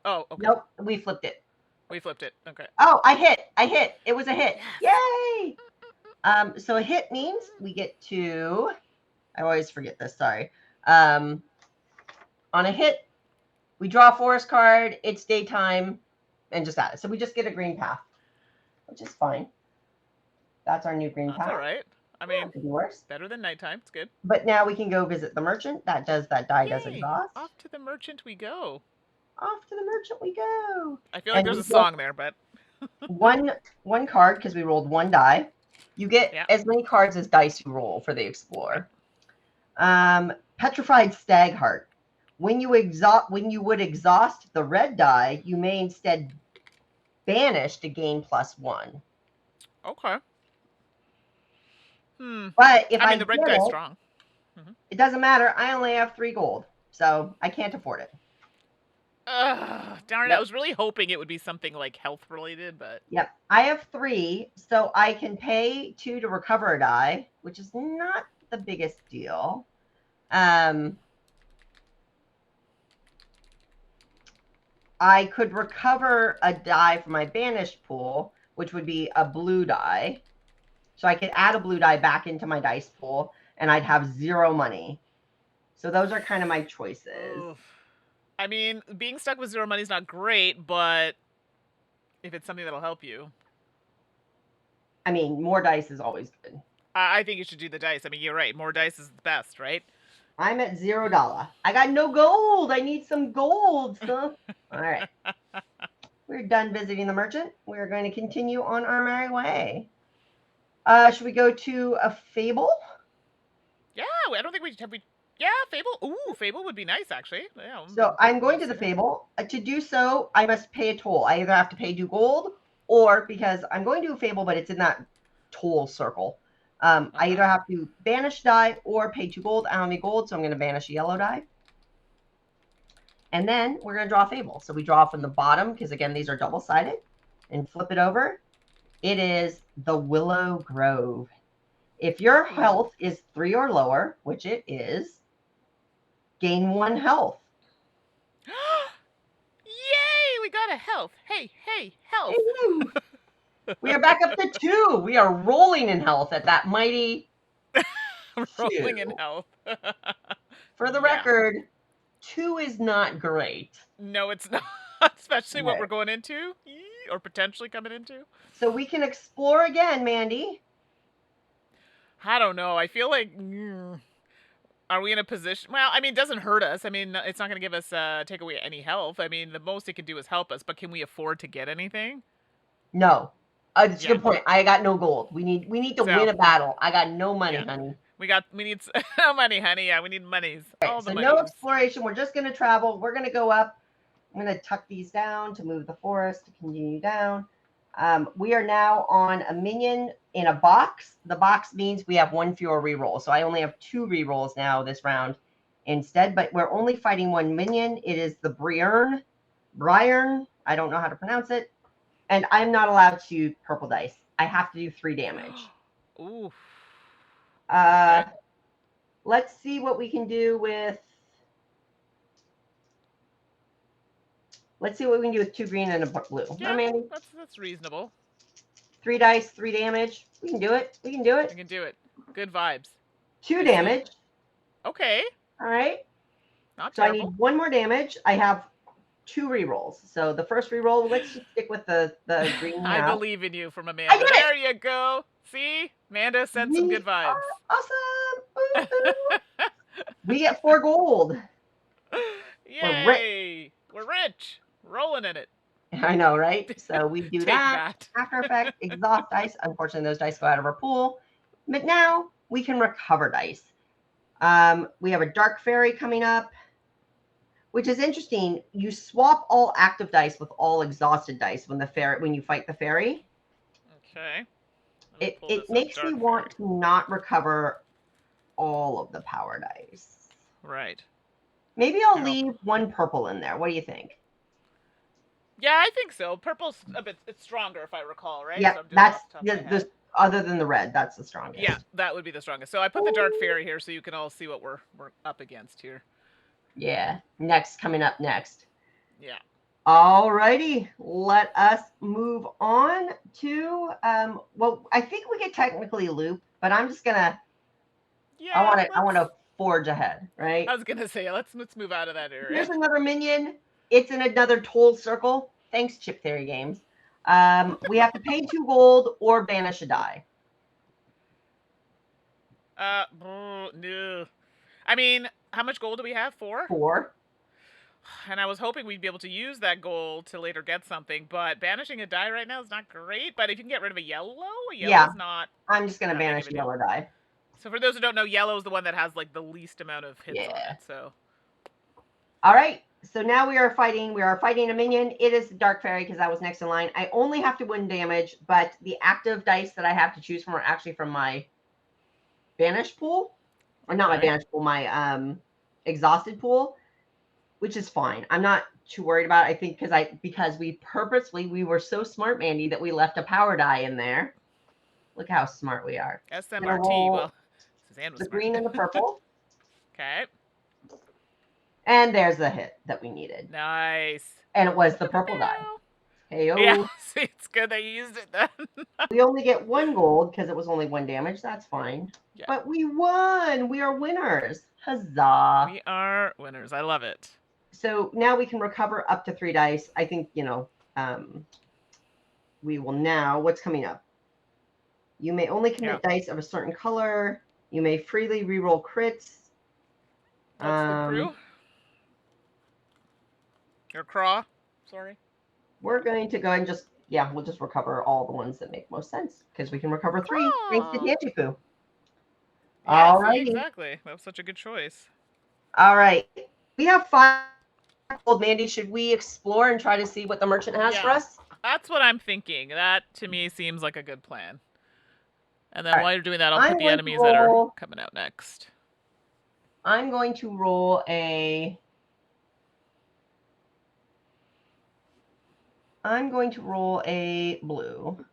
Oh, okay. Nope, we flipped it. We flipped it. Okay. Oh, I hit. It was a hit. Yes. Yay! So a hit means we get to. I always forget this. Sorry. On a hit, we draw a forest card. It's daytime, and just add it. So we just get a green path, which is fine. That's our new green path. All right. I mean, could be worse. Better than nighttime. It's good. But now we can go visit the merchant. That die does exhaust. Off to the merchant we go. Off to the merchant we go. I feel like there's a song there, but one card because we rolled 1 die. You get as many cards as dice you roll for the explorer. Petrified Stag Heart. When you would exhaust the red die, you may instead banish to gain +1. Okay. But if I mean, the red die's strong. Mhm. It doesn't matter. I only have 3 gold, so I can't afford it. Ugh, darn it. I Yep. was really hoping it would be something like health related, but Yep. I have 3, so I can pay 2 to recover a die, which is not the biggest deal. I could recover a die from my banished pool, which would be a blue die. So I could add a blue die back into my dice pool, and I'd have 0 money. So those are kind of my choices. ugh. I mean, being stuck with 0 money is not great, but if it's something that'll help you, I mean, more dice is always good. I think you should do the dice. I mean, you're right. More dice is the best, right? I'm at $0. I got no gold. I need some gold, son. All right. We're done visiting the merchant. We're going to continue on our merry way. Should we go to a fable? Yeah, I don't think we have we. Yeah, Fable. Ooh, Fable would be nice actually. Yeah, So I'm going to the fable. To do so, I must pay a toll. I either have to pay 2 gold, or because I'm going to a fable, but it's in that toll circle. I Okay. either have to banish die or pay 2 gold. I don't have any gold, so I'm going to banish a yellow die. And then we're going to draw a fable. So we draw from the bottom, because again, these are double-sided, and flip it over. It is the Willow Grove. If your health is 3 or lower, which it is, gain 1 health. Yay! We got a health. Hey, hey, health. Woo! We are back up to 2. We are rolling in health at that mighty Rolling 2. in health. For the Yeah. record, 2 is not great. No, it's not. Especially what Right. we're going into, or potentially coming into. So we can explore again, Mandy. I don't know. I feel like. Are we in a position? Well, I mean, it doesn't hurt us. I mean, it's not going to give us take away any health. I mean, the most it can do is help us. But can we afford to get anything? No. It's a Yeah. good point. I got no gold. We need to So win a battle. I got no money, yeah, honey. we need no money, honey. Yeah, we need monies. All right, All the so no monies. exploration. We're just going to travel. We're going to go up. I'm going to tuck these down to move the forest to continue down. We are now on a minion in a box. The box means we have 1 fewer reroll. So I only have 2 rerolls now this round instead, but we're only fighting 1 minion. It is the Briern. I don't know how to pronounce it. And I'm not allowed to use purple dice. I have to do 3 damage. Ooh. Uh, Okay. Let's see what we can do with. Let's see what we can do with 2 green and a blue. Huh, Yeah, Mandy? that's reasonable. 3 dice, 3 damage. We can do it. We can do We it. can do it. Good vibes. 2 I see. damage. Okay. All right. Not So I terrible. need 1 more damage. I have 2 rerolls. So the first reroll, let's just stick with the green I now. believe in you from I Amanda. did it. There you go. See? Amanda sent some good We vibes. are awesome. Ooh. We get 4 gold. We're rich. Yay! We're rich. Rolling in it. I know, right? So we do Take that. that. After Effect, exhaust dice. Unfortunately, those dice go out of our pool. But now we can recover dice. We have a Dark Fairy coming up, which is interesting. You swap all active dice with all exhausted dice when you fight the fairy. Okay. Let me pull It this up. makes me Dark want Fairy. to not recover all of the power dice. Right. Maybe I'll Here, leave 1 purple in there. What do you think? Yeah, I think so. Purple's a bit. It's stronger if I recall, right? Yep, So I'm doing it that's off the top of my head. other than the red, that's the strongest. Yeah, that would be the strongest. So I put the Dark Fairy here so you can all see what we're up against here. Yeah, coming up next. Yeah. All righty, let us move on to well, I think we could technically loop, but I'm just gonna Yeah. I want to forge ahead, right? I was gonna say let's move out of that area. Here's another minion. It's in another toll circle. Thanks, Chip Theory Games. We have to pay 2 gold or banish a die. No. I mean, how much gold do we have? 4? 4. And I was hoping we'd be able to use that gold to later get something, but banishing a die right now is not great. But if you can get rid of a yellow's not. I'm just gonna that big banish of a yellow deal. die. So for those who don't know, yellow is the one that has like the least amount of hits on Yeah. it. So All right. So now we are fighting a minion. It is the Dark Fairy because that was next in line. I only have to win damage, but the active dice that I have to choose from are actually from my banish pool. or not my Okay. banish pool, my exhausted pool, which is fine. I'm not too worried about it. I think because we were so smart, Mandy, that we left a power die in there. Look how smart we are. I'm gonna SMRT. roll Well, Suzanne was the smart. green and the purple, Okay. and there's the hit that we needed, Nice. and it was the purple die. Hey, Yeah, oh, see, it's good they used it then. we only get 1 gold because it was only 1 damage. That's fine. Yeah. But we won. We are winners. Huzzah! We are winners. I love it. So now we can recover up to 3 dice. I think we will now. What's coming up? You may only commit dice of a certain color. You may freely reroll crits. What's the crew? Or craw? Sorry. We're going to go ahead and we'll just recover all the ones that make most sense because we can recover 3 thanks to Tangy Poo. Yeah, All see, righty. exactly. That was such a good choice. All right. We have 5 gold, Mandy. Should we explore and try to see what the merchant has for us? That's what I'm thinking. That, to me, seems like a good plan. And then while you're doing that, I'll put the enemies that are coming out next. I'm going to roll a... blue.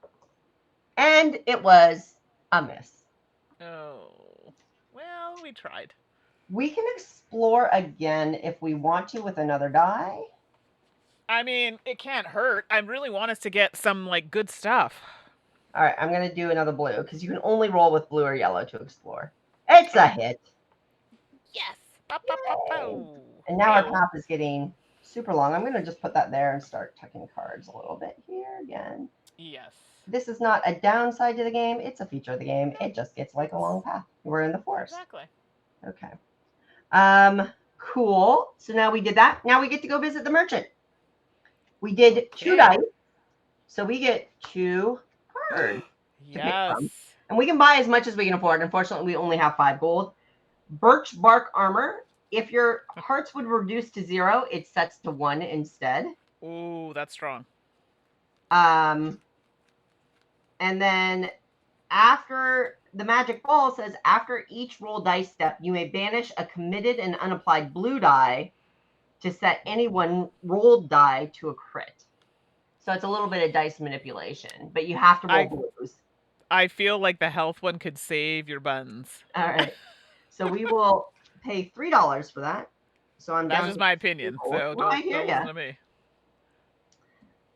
And it was a miss. Oh. Well, we tried. We can explore again if we want to with another die. I mean, it can't hurt. I really want us to get some, like, good stuff. All right, I'm going to do another blue because you can only roll with blue or yellow to explore. It's a hit. Yes. And now our path is getting super long. I'm going to just put that there and start tucking cards a little bit here again. Yes. This is not a downside to the game. It's a feature of the game. It just gets like a long path. We're in the forest. Exactly. Okay. Cool. So now we did that. Now we get to go visit the merchant. We did 2 dice. So we get 2 cards to pick from. And we can buy as much as we can afford. Unfortunately, we only have 5 gold. Birch bark armor. If your hearts would reduce to 0, it sets to 1 instead. Ooh, that's strong. And then after the magic ball says, after each roll dice step, you may banish a committed and unapplied blue die to set any one rolled die to a crit. So it's a little bit of dice manipulation, but you have to roll blues. I feel like the health one could save your buns. All right. So we will pay $3 for that. So I'm down. That's just my opinion. So don't listen to me.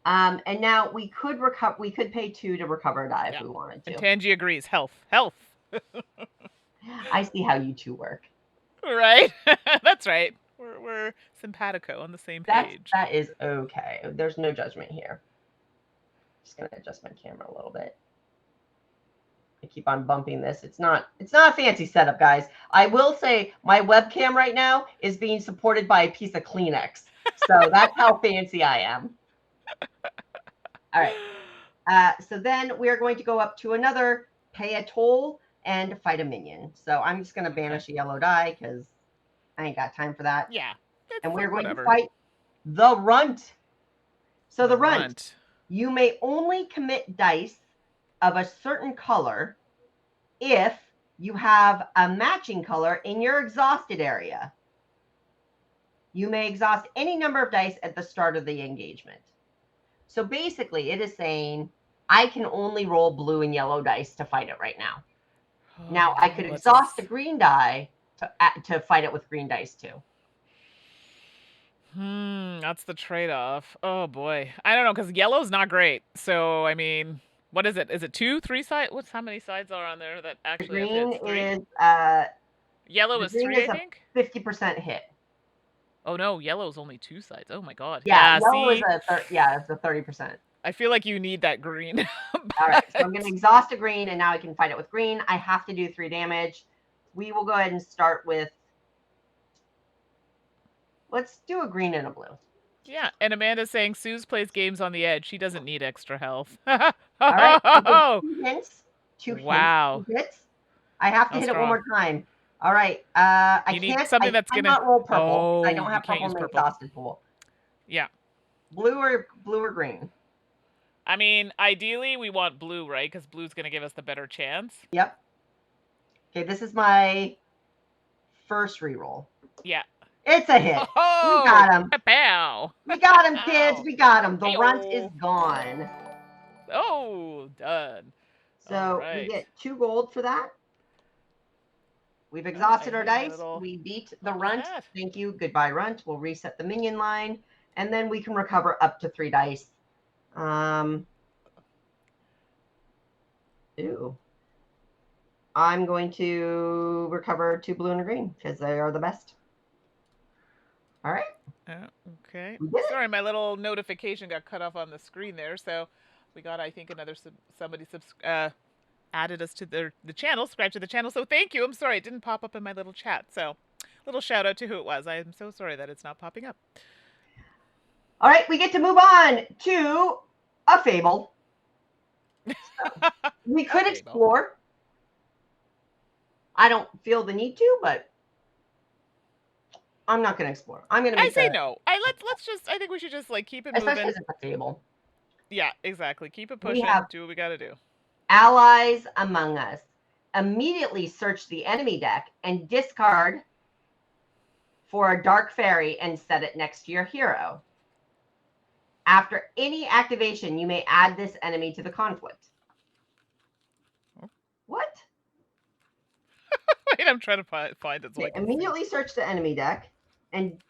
And now we could recover. We could pay 2 to recover a die if we wanted to. And Tangy agrees. Health. I see how you two work. Right. That's right. We're simpatico on the same page. That is okay. There's no judgment here. Just gonna adjust my camera a little bit. I keep on bumping this. It's not a fancy setup, guys. I will say my webcam right now is being supported by a piece of Kleenex. So that's how fancy I am. All right. So then we are going to go up to another pay a toll and fight a minion. So I'm just going to banish a yellow die because I ain't got time for that. Yeah. And we're going to fight the runt. So the runt, you may only commit dice of a certain color if you have a matching color in your exhausted area. You may exhaust any number of dice at the start of the engagement. So basically, it is saying I can only roll blue and yellow dice to fight it right now. Now, I could exhaust a green die to fight it with green dice too. That's the trade-off. Oh boy, I don't know because yellow's not great. So I mean, what is it? Is it 2, 3 sides? How many sides are on there that actually green have hits? 3? Yellow is 3, I think. 50% hit. Oh no, yellow's only 2 sides. Oh my god. Yeah, yellow is it's a 30%. I feel like you need that green. All right, so I'm going to exhaust a green, and now I can fight it with green. I have to do 3 damage. We will go ahead and start with. Let's do a green and a blue. Yeah, and Amanda's saying Suze plays games on the edge. She doesn't need extra health. All right, 2 hints. 2 wow. hits. I have to hit it one more time. All right. I cannot roll purple. Oh, I don't have purple in the exhausted pool. Yeah. Blue or green? I mean, ideally we want blue, right? Because blue's going to give us the better chance. Yep. Okay, this is my first reroll. Yeah. It's a hit. We Oh, got him. pow. We got him, kids. Ow. We got him. The runt is Ayo. gone. Oh, done. All So we right. get 2 gold for that. We've Oh, I exhausted our hit my dice. little We beat the runt. chat. Thank you. Goodbye, runt. We'll reset the minion line, and then we can recover up to 3 dice. Ooh. I'm going to recover 2 blue and a green because they are the best. All right. Okay. We did it. Sorry, my little notification got cut off on the screen there. So we got, I think, another somebody added us to the channel, subscribe to the channel. So thank you. I'm sorry it didn't pop up in my little chat. So little shout out to who it was. I am so sorry that it's not popping up. All right, we get to move on to a fable. So we could explore. I don't feel the need to, but I'm not going to explore. I'm going to make. I say no. Let's just. I think we should just like keep it moving. Especially as it's a fable. Yeah, exactly. Keep it pushing. Do what we got to do. Allies among us. Immediately search the enemy deck and discard for a dark fairy and set it next to your hero. After any activation, you may add this enemy to the conflict. What? Wait, I'm trying to find it. So okay, immediately search the enemy deck and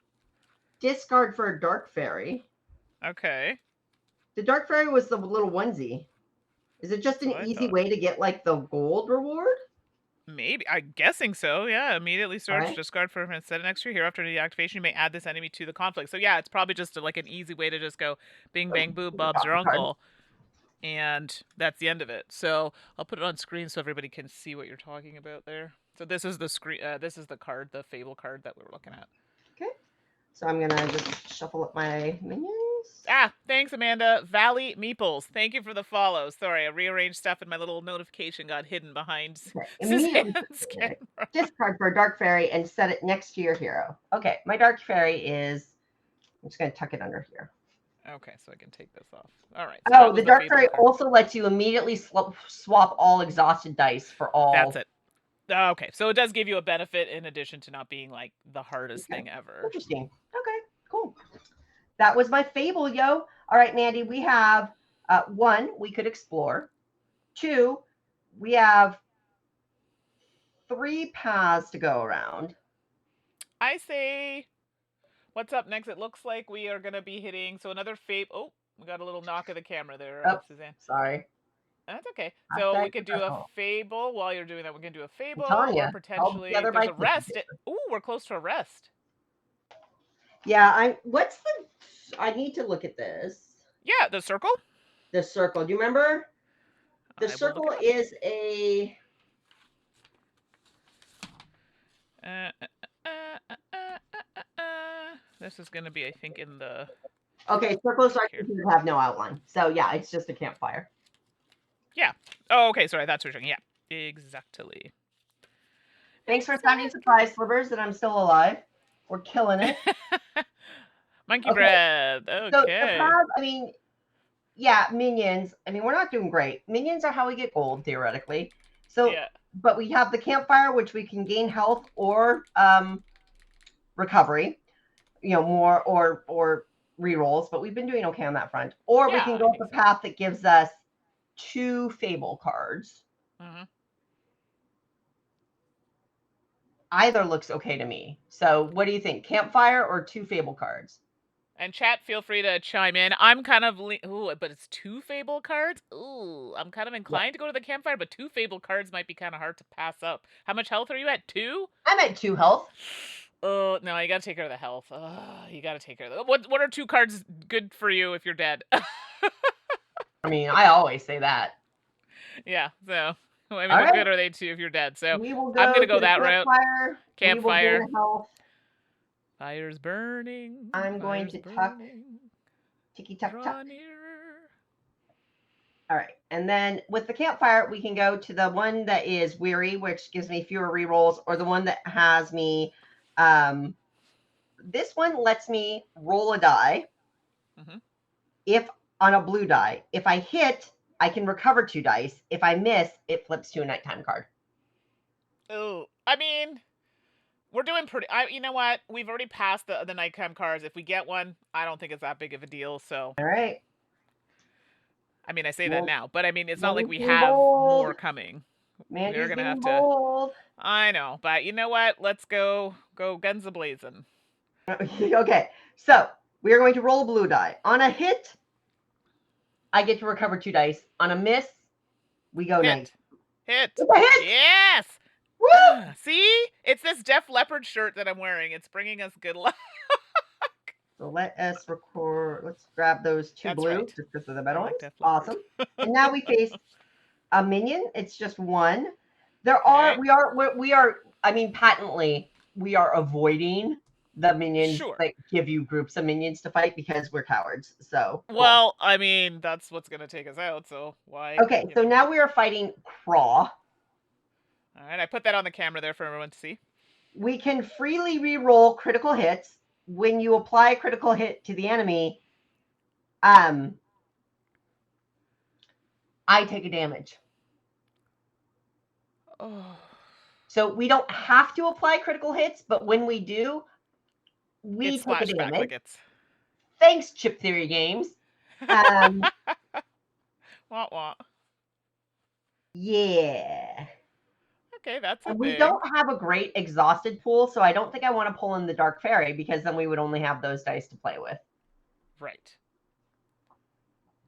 discard for a dark fairy. Okay. The dark fairy was the little onesie. Is it just an easy way to get like the gold reward? Maybe. I'm guessing so. Yeah. Immediately search, right. discard for and set it next to your hero. After the activation, you may add this enemy to the conflict. So yeah, it's probably just like an easy way to just go bing bang boom, Bob's your uncle. And that's the end of it. So I'll put it on screen so everybody can see what you're talking about there. So this is the screen. This is the card, the Fable card that we're looking at. Okay. So I'm gonna just shuffle up my minions. Ah, thanks, Amanda. Valley Meeples. Thank you for the follow. Sorry, I rearranged stuff and my little notification got hidden behind Suzanne's camera. Discard for a dark fairy and set it next to your hero. Okay, my dark fairy is. I'm just gonna tuck it under here. Okay, so I can take this off. All right. So the dark fairy also lets you immediately swap all exhausted dice for all. That's it. Okay, so it does give you a benefit in addition to not being like the hardest thing ever. Interesting. Okay, cool. That was my fable, yo. All right, Mandy, we have 1, we could explore. 2, we have 3 paths to go around. I say, what's up next? It looks like we are going to be hitting, so another fable. Oh, we got a little knock of the camera there, Suzanne. Sorry. That's okay. So we could do a fable while you're doing that. We can do a fable or potentially there's a rest. Ooh, we're close to a rest. Yeah, I need to look at this. Yeah, the circle. The circle. Do you remember? The circle is a. This is going to be, I think, in the. Okay, circles have no outline. So yeah, it's just a campfire. Yeah. Oh, okay. Sorry, that's what you're saying. Yeah, exactly. Thanks for sounding surprised, Slivers, that I'm still alive. We're killing it. Monkey bread. Okay. So the path, I mean, yeah, minions. I mean, we're not doing great. Minions are how we get gold, theoretically. So, but we have the campfire, which we can gain health or recovery. You know, more or rerolls. But we've been doing okay on that front. Or we can go up the path that gives us 2 fable cards. Either looks okay to me. So what do you think? Campfire or 2 fable cards? And chat, feel free to chime in. I'm kind of ooh, but it's 2 fable cards. Ooh, I'm kind of inclined to go to the campfire, but 2 fable cards might be kind of hard to pass up. How much health are you at? 2? I'm at 2 health. Oh no, you gotta take care of the health. You gotta take care of what are 2 cards good for you if you're dead? I mean, I always say that. Yeah, so I mean, what good are they to you if you're dead? So I'm gonna go that route. Campfire. Fire's burning. I'm going to tuck. Ticky tuck tuck. All right, and then with the campfire, we can go to the one that is weary, which gives me fewer rerolls, or the one that has me. This one lets me roll a die. If on a blue die, if I hit, I can recover 2 dice. If I miss, it flips to a nighttime card. Oh, I mean, We're doing pretty. You know what? We've already passed the nighttime cards. If we get one, I don't think it's that big of a deal. So, All right. I mean, I say that Man, now, but I mean, it's not like Mandy's we being have bold. more coming. We are Mandy's gonna being have to. bold. I know, but you know what? Let's go guns a blazing. Okay, so we are going to roll a blue die. On a hit, I get to recover 2 dice. On a miss, we go night. Hit, hit, It's a hit! yes. Woo! See, it's this Def Leppard shirt that I'm wearing. It's bringing us good luck. So let us record. Let's grab those 2 That's blue right. just because they're the better I like ones. Def Leppard. Awesome. And now we face a minion. It's just 1. There are Okay. we are. I mean, patently, we are avoiding the minions Sure. that give you groups of minions to fight because we're cowards. So cool. Well, I mean, that's what's gonna take us out. So why? Okay, so now we are fighting Craw. All right, I put that on the camera there for everyone to see. We can freely re-roll critical hits. When you apply a critical hit to the enemy, I take a damage. Oh. So we don't have to apply critical hits, but when we do, we It's take a splashback damage. like it's. Thanks, Chip Theory Games. Um, Wah wah. yeah. Okay, that's a And we thing. don't have a great exhausted pool, so I don't think I want to pull in the Dark Fairy because then we would only have those dice to play with. Right.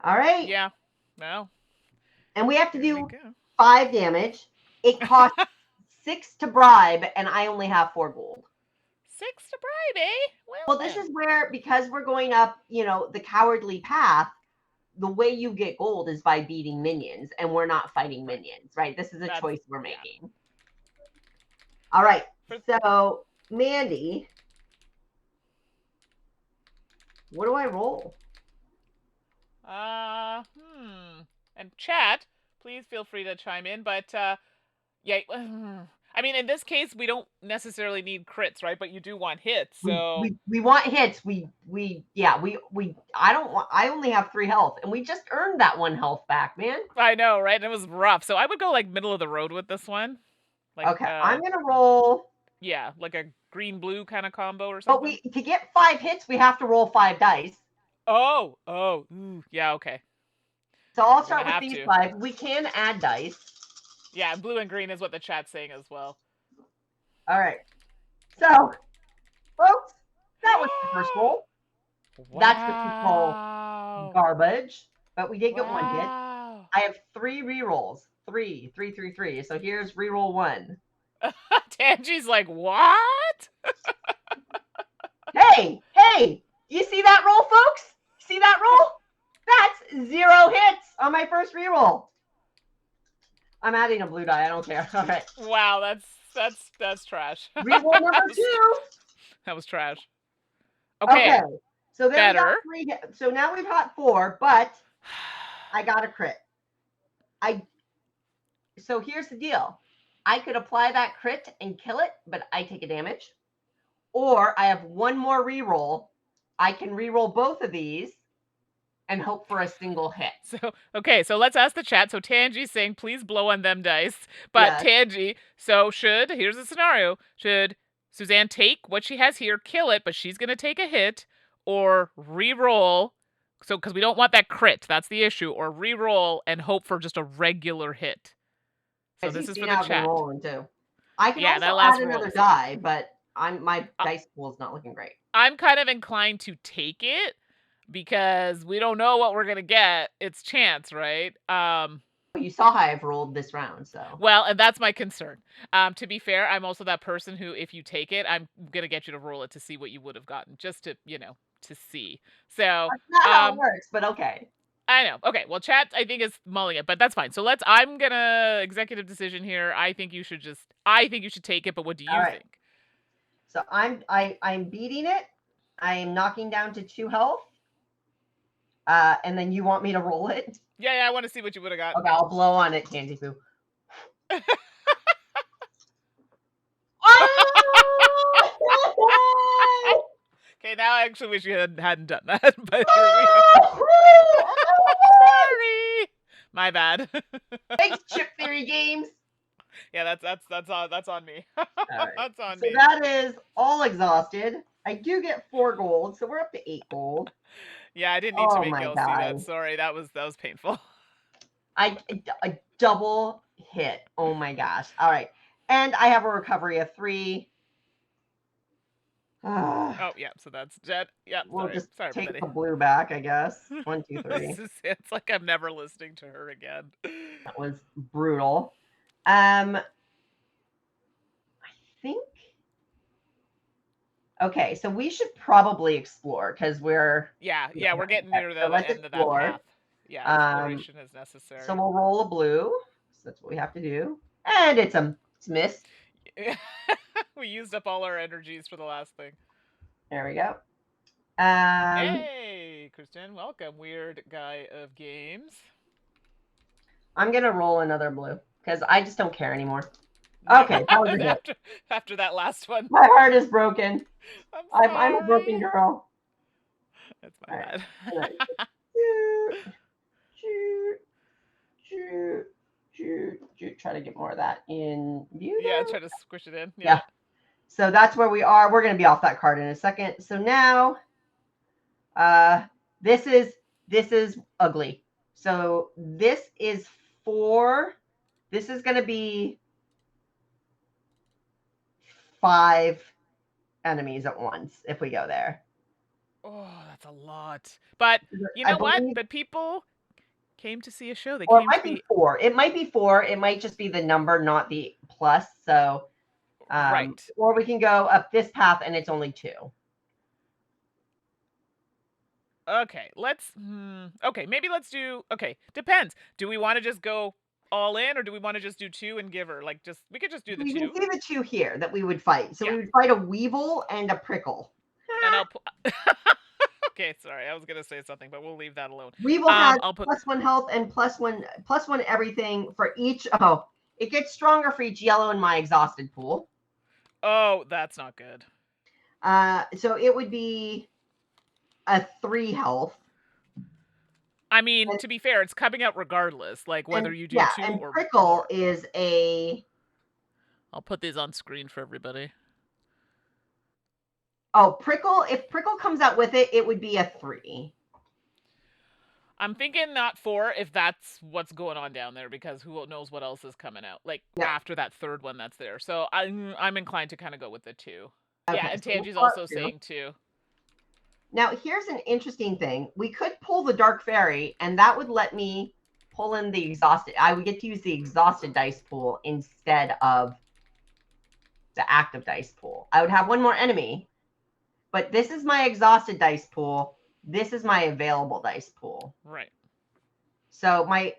All right. Yeah. No. And we have to Here we do go. 5 damage. It costs 6 to bribe, and I only have 4 gold. 6 to bribe, eh? Well, this is where, because we're going up, the cowardly path, the way you get gold is by beating minions, and we're not fighting minions, right? This is a choice we're making. All right. So, Mandy, what do I roll? And chat, please feel free to chime in, but yeah, I mean, in this case, we don't necessarily need crits, right? But you do want hits, so we want hits. I only have 3 health, and we just earned that 1 health back, man. I know, right? And it was rough. So I would go like middle of the road with this one. Like, okay, I'm gonna roll. Yeah, like a green blue kind of combo or something. But to get 5 hits, we have to roll 5 dice. Oh, yeah, okay. So I'll start with these 5. We can add dice. Yeah, blue and green is what the chat's saying as well. All right. So, folks, that was the first roll. Wow. That's what we call garbage. But we did get 1 hit. I have 3 rerolls. 3. So here's reroll 1. Tangi's like, what? Hey! You see that roll, folks? See that roll? That's 0 hits on my first reroll. I'm adding a blue die. I don't care. All right. Wow, that's trash. Reroll number 2. That was trash. Okay. So there we got 3. So now we've got 4, but I got a crit. So here's the deal. I could apply that crit and kill it, but I take a damage. Or I have 1 more reroll. I can reroll both of these and hope for a single hit. So let's ask the chat. So Tangi's saying, please blow on them dice. But yes. Tangi, here's the scenario. Should Suzanne take what she has here, kill it, but she's going to take a hit, or reroll? So, because we don't want that crit. That's the issue. Or reroll and hope for just a regular hit. So this is for the chat. Rolling too. I can also add another die, but my dice pool is not looking great. I'm kind of inclined to take it because we don't know what we're gonna get. It's chance, right? You saw how I've rolled this round, so. Well, and that's my concern. To be fair, I'm also that person who, if you take it, I'm gonna get you to roll it to see what you would have gotten, just to to see. So that's not how it works, but okay. I know. Okay, well, chat, I think, is mulling it, but that's fine. So I'm gonna executive decision here. I think you should take it, but what do you think? So I'm beating it. I am knocking down to 2 health. And then you want me to roll it? Yeah, I want to see what you would have got. Okay, I'll blow on it, Candy Poo. Okay, now I actually wish you hadn't done that. But sorry, my bad. Thanks, Chip Theory Games. Yeah, that's on me. All right. That's on So me. that is all exhausted. I do get 4 gold, so we're up to 8 gold. Yeah, I didn't need to Oh make my y'all see that. god. Sorry, that was painful. A double hit. Oh my gosh. All right. And I have a recovery of 3. Oh yeah, so that's Jet. Yeah, We'll just sorry take everybody. the blue back, I guess. 1, 2, 3. It's like I'm never listening to her again. That was brutal. I think. Okay, so we should probably explore because we're. Yeah, we're getting Okay, near so the let's end of that explore. path. Yeah, Um, exploration is so necessary. we'll roll a blue. So that's what we have to do, and it's a miss. We used up all our energies for the last thing. There we go. Um, Hey, Kristen, welcome, weird guy of games. I'm gonna roll another blue because I just don't care anymore. No, Okay, that was a hit. after that last one. My heart is broken. I'm I'm a broken sorry. girl. That's my All right. bad. Shoot, shoot, shoot, shoot, shoot. Try to get more of that in view Yeah, there. try to squish it in. Yeah. So that's where we are. We're going to be off that card in a second. So now, uh, this is ugly. So this is 4. This is going to be 5 enemies at once if we go there. Oh, that's a lot. But you I know what? believe, But people came to see a show. They or it came to might be be 4. It might be 4. It might just be the number, not the plus. So, right. or we can go up this path and it's only 2. Okay, okay, maybe let's do. Okay, depends. Do we want to just go all in, or do we want to just do 2 and give her like just? We could just do the We can 2. see the 2 here that we would fight. So Yeah, we would fight a weevil and a prickle. and I'll put. Okay, sorry, I was gonna say something, but we'll leave that alone. Weevil has I'll put. +1 health and +1 everything for each. Oh, it gets stronger for each yellow in my exhausted pool. Oh, that's not good. So it would be a 3 health. I mean, to be fair, it's coming out regardless, like whether you do 2 and or prickle more. is a. I'll put these on screen for everybody. Oh, prickle. If prickle comes out with it, it would be a 3. I'm thinking not 4 if that's what's going on down there, because who knows what else is coming out, like Yeah. after that third one that's there. So I'm inclined to kind of go with the 2. Okay, Yeah, and so we'll Tangi's start also 2. saying 2. Now, here's an interesting thing. We could pull the Dark Fairy, and that would let me pull in the exhausted. I would get to use the exhausted dice pool instead of the active dice pool. I would have one more enemy, but this is my exhausted dice pool. This is my available dice pool. Right. So my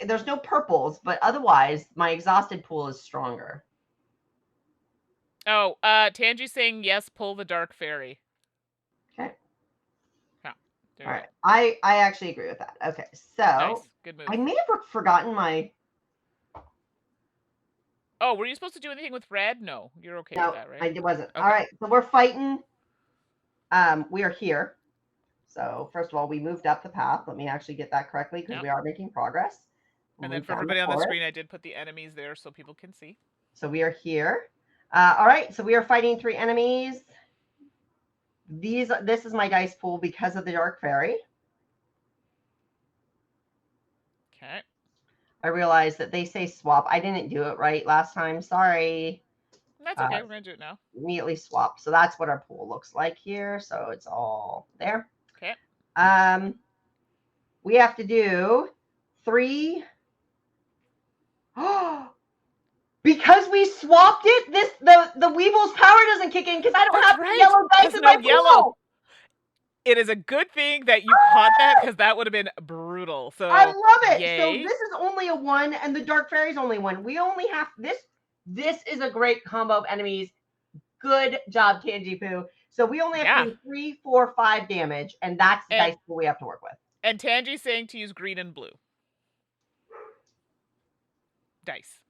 there's no purples, but otherwise my exhausted pool is stronger. Oh, Tangi's saying yes, pull the Dark Fairy. Okay. Yeah. All right. I actually agree with that. Okay. So Nice. Good move. I may have forgotten my. Oh, were you supposed to do anything with red? No, you're okay No, with that, right? I wasn't. Okay. All right. So we're fighting. We are here. So first of all, we moved up the path. Let me actually get that correctly because we are making progress. And then for everybody on the screen, I did put the enemies there so people can see. So we are here. All right. So we are fighting 3 enemies. This is my dice pool because of the Dark Fairy. Okay. I realized that they say swap. I didn't do it right last time. Sorry. That's okay. We're going to do it now. Immediately swap. So that's what our pool looks like here. So it's all there. Okay. We have to do 3. Oh, because we swapped it, the Weevil's power doesn't kick in because I don't have yellow dice in my pool. It is a good thing that you caught that because that would have been brutal. So I love it. Yay. So this is only a 1 and the Dark Fairy's only 1. We only have this. This is a great combo of enemies. Good job, Tangy Poo. So we only have to do 3, 4, 5 damage, and that's the dice pool we have to work with. And Tangi's saying to use green and blue dice.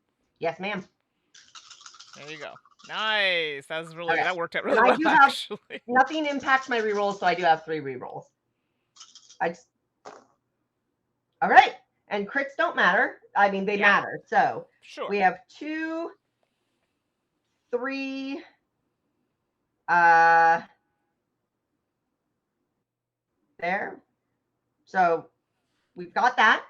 Yes, ma'am. There you go. Nice. That was really that worked out really well. Actually, nothing impacts my rerolls, so I do have 3 rerolls. All right. And crits don't matter. I mean, they Yeah, matter. So sure. we have 2, 3, uh, there. So we've got that.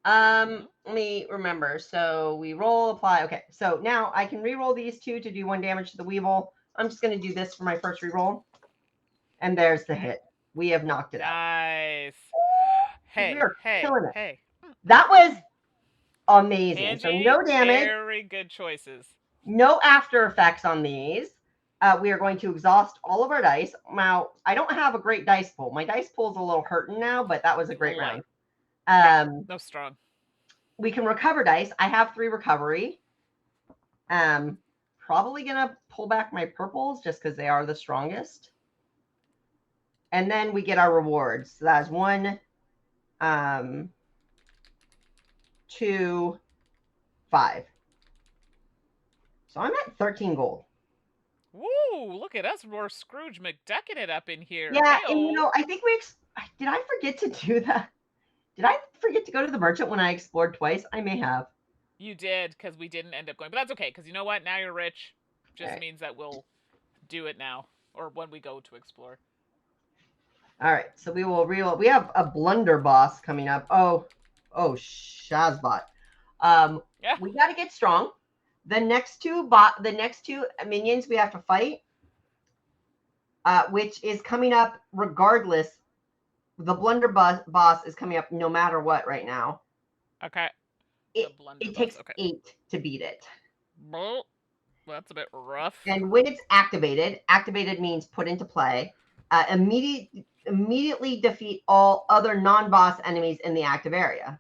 Hmm. Let me remember. So we roll, apply. Okay. So now I can re-roll these 2 to do 1 damage to the Weevil. I'm just going to do this for my first re-roll. And there's the Okay. hit. We have knocked it out. Nice. We Hey, are hey, killing it. hey. That was amazing. So Angie, no damage, very good choices. no after effects on these. We are going to exhaust all of our dice. Now, I don't have a great dice pool. My dice pool is a little hurting now, but that was a It's a great little light. round. Yeah, Um, no strong. we can recover dice. I have 3 recovery. Probably gonna pull back my purples just because they are the strongest. And then we get our rewards. So that's 1, 2, 5. So I'm at 13 gold. Woo! Look at us. We're Scrooge McDucking it up in here. Yeah, and Heyo. I think did I forget to do that? Did I forget to go to the merchant when I explored twice? I may have. You did, because we didn't end up going. But that's okay, because you know what? Now you're rich. All Just right. means that we'll do it now. Or when we go to explore. All right. So we will reroll. We have a blunderboss coming up. Oh, Shazbot. Yeah. We got to get strong. The next two minions we have to fight, which is coming up regardless. The boss is coming up no matter what right now. Okay. The It blunderbuss. takes Okay. 8 to beat it. Well, that's a bit rough. And when it's activated means put into play, immediately defeat all other non-boss enemies in the active area.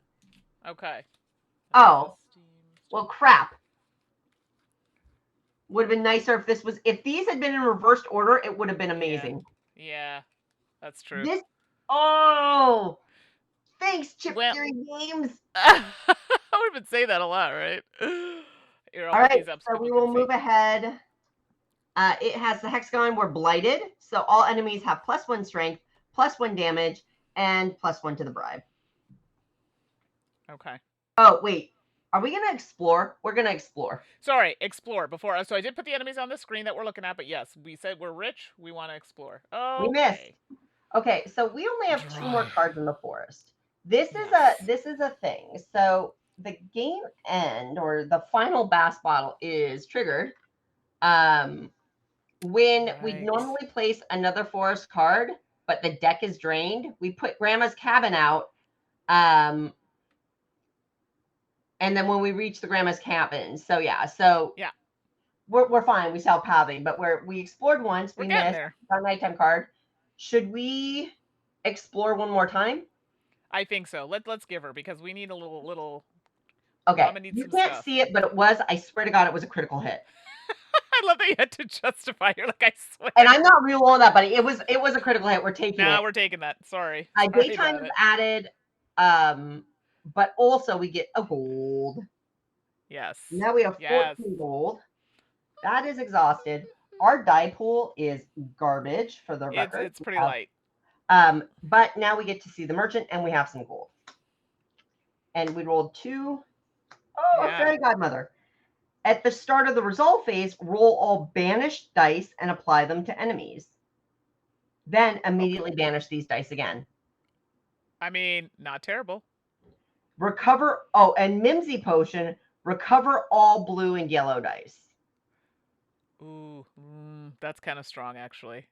Okay. Oh, well, crap. Would have been nicer if these had been in reversed order, it would have been amazing. Yeah, that's true. This, oh, thanks, Chip Well, Theory Games. I would have been saying that a lot, right? Here, I'll All put right, these up so so people we can will see. move ahead. It has the hexagon. We're blighted, so all enemies have +1 strength, +1 damage, and +1 to the bribe. Okay. Oh, wait. Are we going to explore? We're going to explore. Sorry, explore before. So I did put the enemies on the screen that we're looking at, but yes, we said we're rich. We want to explore. We missed. Okay. Okay, so we only have 2 more cards in the forest. This Yes. is a thing. So the game end or the final bass bottle is triggered when we Right. normally place another forest card, but the deck is drained. We put Grandma's Cabin out. And then when we reach the Grandma's Cabin. So yeah, Yeah. we're fine. We saw Pavi, but we explored once. We're We getting missed there. our nighttime card. Should we explore one more time? I think so. Let's give her because we need a little. Okay, Mama needs you some can't stuff. see it, but it was. I swear to God, it was a critical hit. I love that you had to justify. You're like, I swear. And I'm not re-rolling that, buddy. It was a critical hit. We're taking Nah, it. we're taking that. Sorry. Sorry Daytime about is it. added, but also we get a gold. Yes. Now we have Yes. 14 gold. That is exhausted. Our die pool is garbage for the record. It's pretty light. But now we get to see the merchant and we have some gold. And we rolled 2. Oh, Yeah. fairy godmother. At the start of the resolve phase, roll all banished dice and apply them to enemies. Then immediately banish these dice again. I mean, not terrible. Recover. Oh, and Mimsy potion. Recover all blue and yellow dice. Ooh, that's kind of strong actually.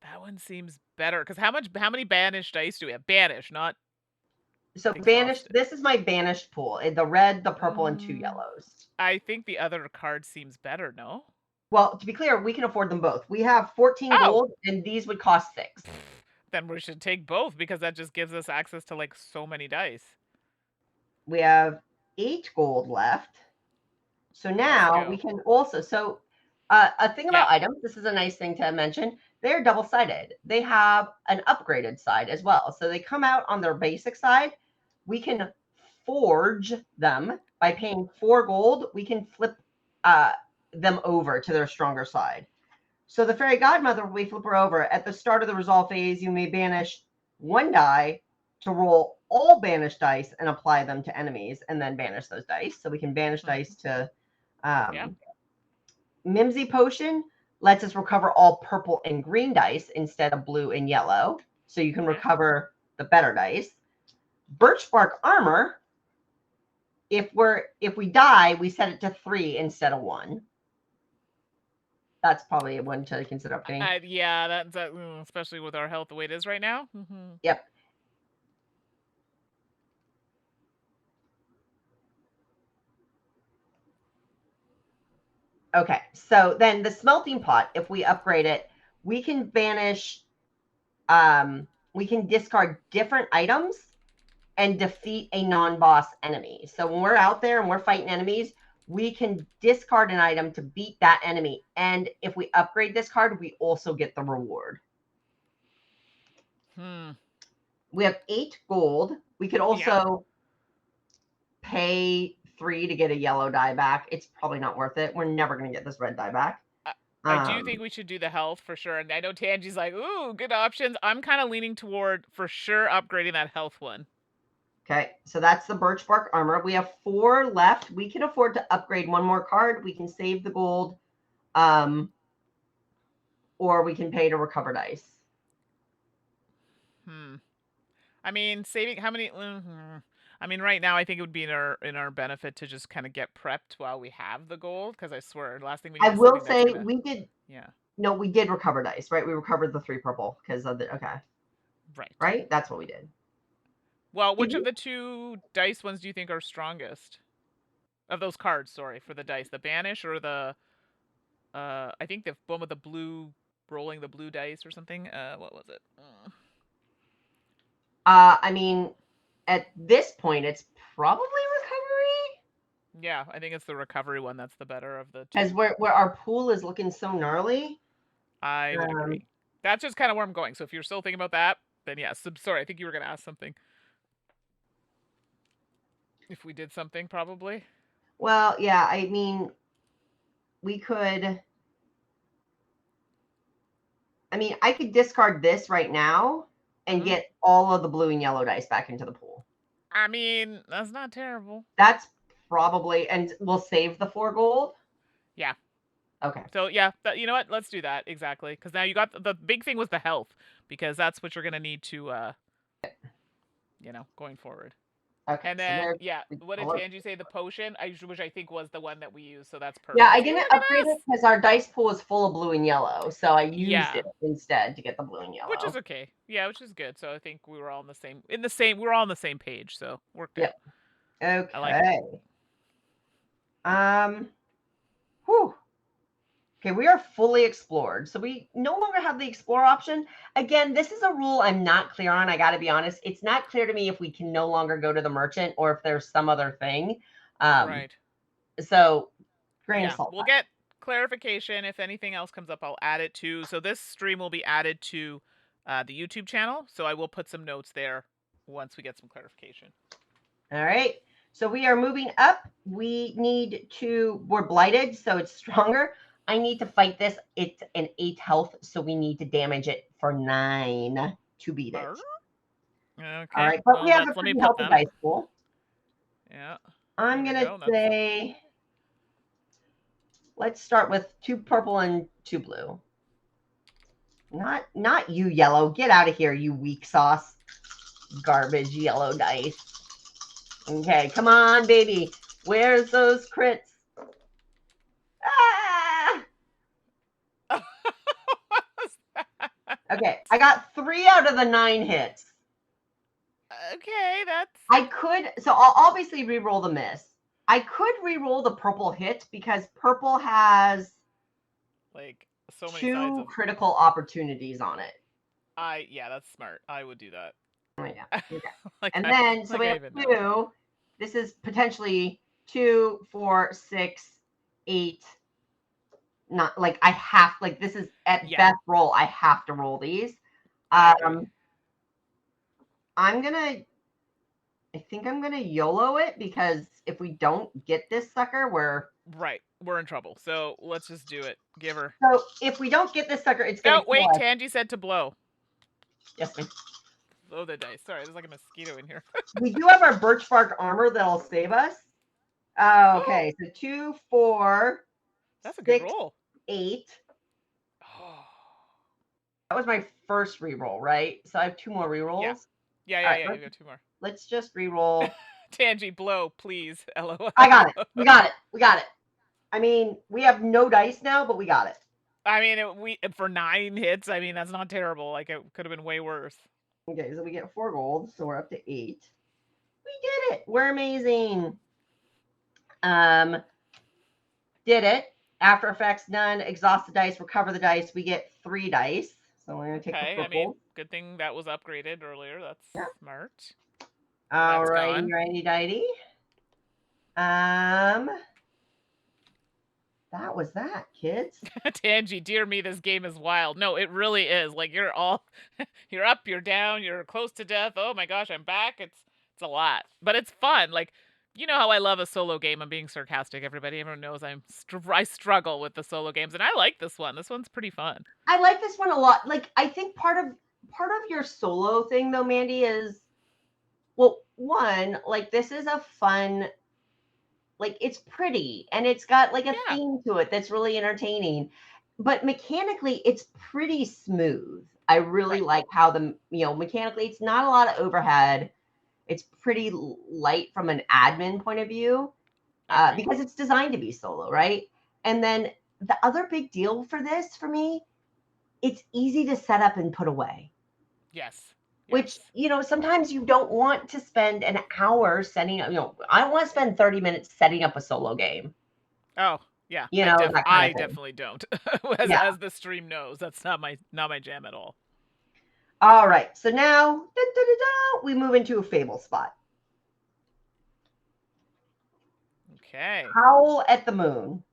That one seems better because how many banished dice do we have? Banish, not So banished. exhausted. This is my banished pool. The red, the purple, and 2 yellows. I think the other card seems better. No. Well, to be clear, we can afford them both. We have 14 Oh, gold, and these would cost 6. then we should take both because that just gives us access to like so many dice. We have 8 gold left. So now we can also, a thing about items, this is a nice thing to mention. They're double-sided. They have an upgraded side as well. So they come out on their basic side. We can forge them by paying 4 gold. We can flip them over to their stronger side. So the fairy godmother, we flip her over. At the start of the resolve phase, you may banish 1 die to roll all banished dice and apply them to enemies, and then banish those dice. So we can banish dice to Mimsy Potion lets us recover all purple and green dice instead of blue and yellow. So you can recover the better dice. Birch Bark Armor, if we die, we set it to 3 instead of 1. That's probably one to consider updating. Yeah, that's especially with our health the way it is right now. Yep. Okay, so then the Smelting Pot, if we upgrade it, we can banish, we can discard different items and defeat a non-boss enemy. So when we're out there and we're fighting enemies, we can discard an item to beat that enemy. And if we upgrade this card, we also get the reward. We have 8 gold. We could also pay 3 to get a yellow die back. It's probably not worth it. We're never going to get this red die back. I do think we should do the health for sure. And I know Tangi's like, ooh, good options. I'm kind of leaning toward for sure upgrading that health one. Okay, so that's the Birch Bark Armor. We have 4 left. We can afford to upgrade 1 more card. We can save the gold, or we can pay to recover dice. I mean, saving how many? I mean, right now I think it would be in our benefit to just kind of get prepped while we have the gold. Because I swear, last thing we need. I will say we did. Yeah. No, we did recover dice, right? We recovered the 3 purple because of the Right. That's what we did. Well, which of the 2 dice ones do you think are strongest? Of those cards, sorry, for the dice, the banish or the I think the one with the blue rolling the blue dice or something. What was it? I mean, at this point, it's probably recovery. Yeah, I think it's the recovery one that's the better of the 2. As where our pool is looking so gnarly. I would agree. That's just kind of where I'm going. So if you're still thinking about that, then yes. Sorry, I think you were going to ask something. If we did something, probably. Well, yeah, I mean, we could. I mean, I could discard this right now and get all of the blue and yellow dice back into the pool. I mean, that's not terrible. That's probably, and we'll save the 4 gold. Yeah. Okay. So yeah, you know what? Let's do that exactly because now you got the big thing was the health because that's what you're gonna need to, going forward. Okay. And then what did Tangi say? The potion, which I think was the one that we used. So that's perfect. Yeah, I didn't upgrade it because our dice pool is full of blue and yellow, so I used it instead to get the blue and yellow, which is okay. Yeah, which is good. So I think we were all on the same we were all on the same page. So worked out. Okay. I like it. Whew. Okay, we are fully explored. So we no longer have the explore option. Again, this is a rule I'm not clear on. I got to be honest. It's not clear to me if we can no longer go to the merchant or if there's some other thing. Right. So, grain of salt. We'll get clarification. If anything else comes up, I'll add it to. So this stream will be added to the YouTube channel. So I will put some notes there once we get some clarification. All right. So we are moving up. We're blighted, so it's stronger. I need to fight this. It's an 8 health, so we need to damage it for 9 to beat it. Okay. All right, but we have a pretty healthy dice pool. Yeah. I'm gonna say, let's start with 2 purple and 2 blue. Not you, yellow. Get out of here, you weak sauce. Garbage yellow dice. Okay, come on, baby. Where's those crits? Okay, I got 3 out of the 9 hits. Okay, I could, so I'll obviously re-roll the miss. I could re-roll the purple hit because purple has like so many 2 critical opportunities on it. Yeah, that's smart. I would do that. Oh, yeah. Okay. And then, so we have 2. This is potentially 2, 4, 6, 8. Not like I have, like this is at best roll. I have to roll these. I think I'm gonna YOLO it because if we don't get this sucker, we're in trouble. So let's just do it. Give her. So if we don't get this sucker, it's gonna. Oh wait, Tangi said to blow. Yes, ma'am. Blow the dice. Sorry, there's like a mosquito in here. We do have our birch bark armor that'll save us. Okay, so 2, 4, That's a good 6, roll. 8. Oh. That was my first reroll, right? So I have 2 more Yeah. rerolls. Yeah, All yeah, right, yeah. You got 2 more. let's just reroll. Tangy, blow, please. LOL. I got it. We got it. We got it. I mean, we have no dice now, but we got it. I mean, for 9 hits, I mean, that's not terrible. Like, it could have been way worse. Okay, so we get 4 gold, so we're up to 8. We did it. We're amazing. Did it. After effects, none. Exhaust the dice, recover the dice. We get 3 dice. So we're going to take the Okay, I purple. mean, good thing that was upgraded earlier. That's Yeah. smart. So All that's righty, gone. righty, dighty. That was that, kids. Tangy, dear me, this game is wild. No, it really is. Like, you're all, you're up, you're down, you're close to death. Oh my gosh, I'm back. It's a lot, but it's fun. Like, you know how I love a solo game. I'm being sarcastic, everybody. Everyone knows I struggle with the solo games, and I like this one. This one's pretty fun. I like this one a lot. Like, I think part of your solo thing though, Mandi, is, well, one, like, this is a fun, like, it's pretty and it's got like a Yeah. theme to it that's really entertaining, but mechanically it's pretty smooth. I really Right. like how mechanically it's not a lot of overhead. It's pretty light from an admin point of view, Agreed. because it's designed to be solo, right? And then the other big deal for this, for me, it's easy to set up and put away. Yes. Which, Yes. sometimes you don't want to spend an hour setting up. I don't want to spend 30 minutes setting up a solo game, Oh, yeah. that kind I of thing. definitely don't. Yeah. As the stream knows, that's not my jam at all. All right. So now we move into a fable spot. Okay. Howl at the moon.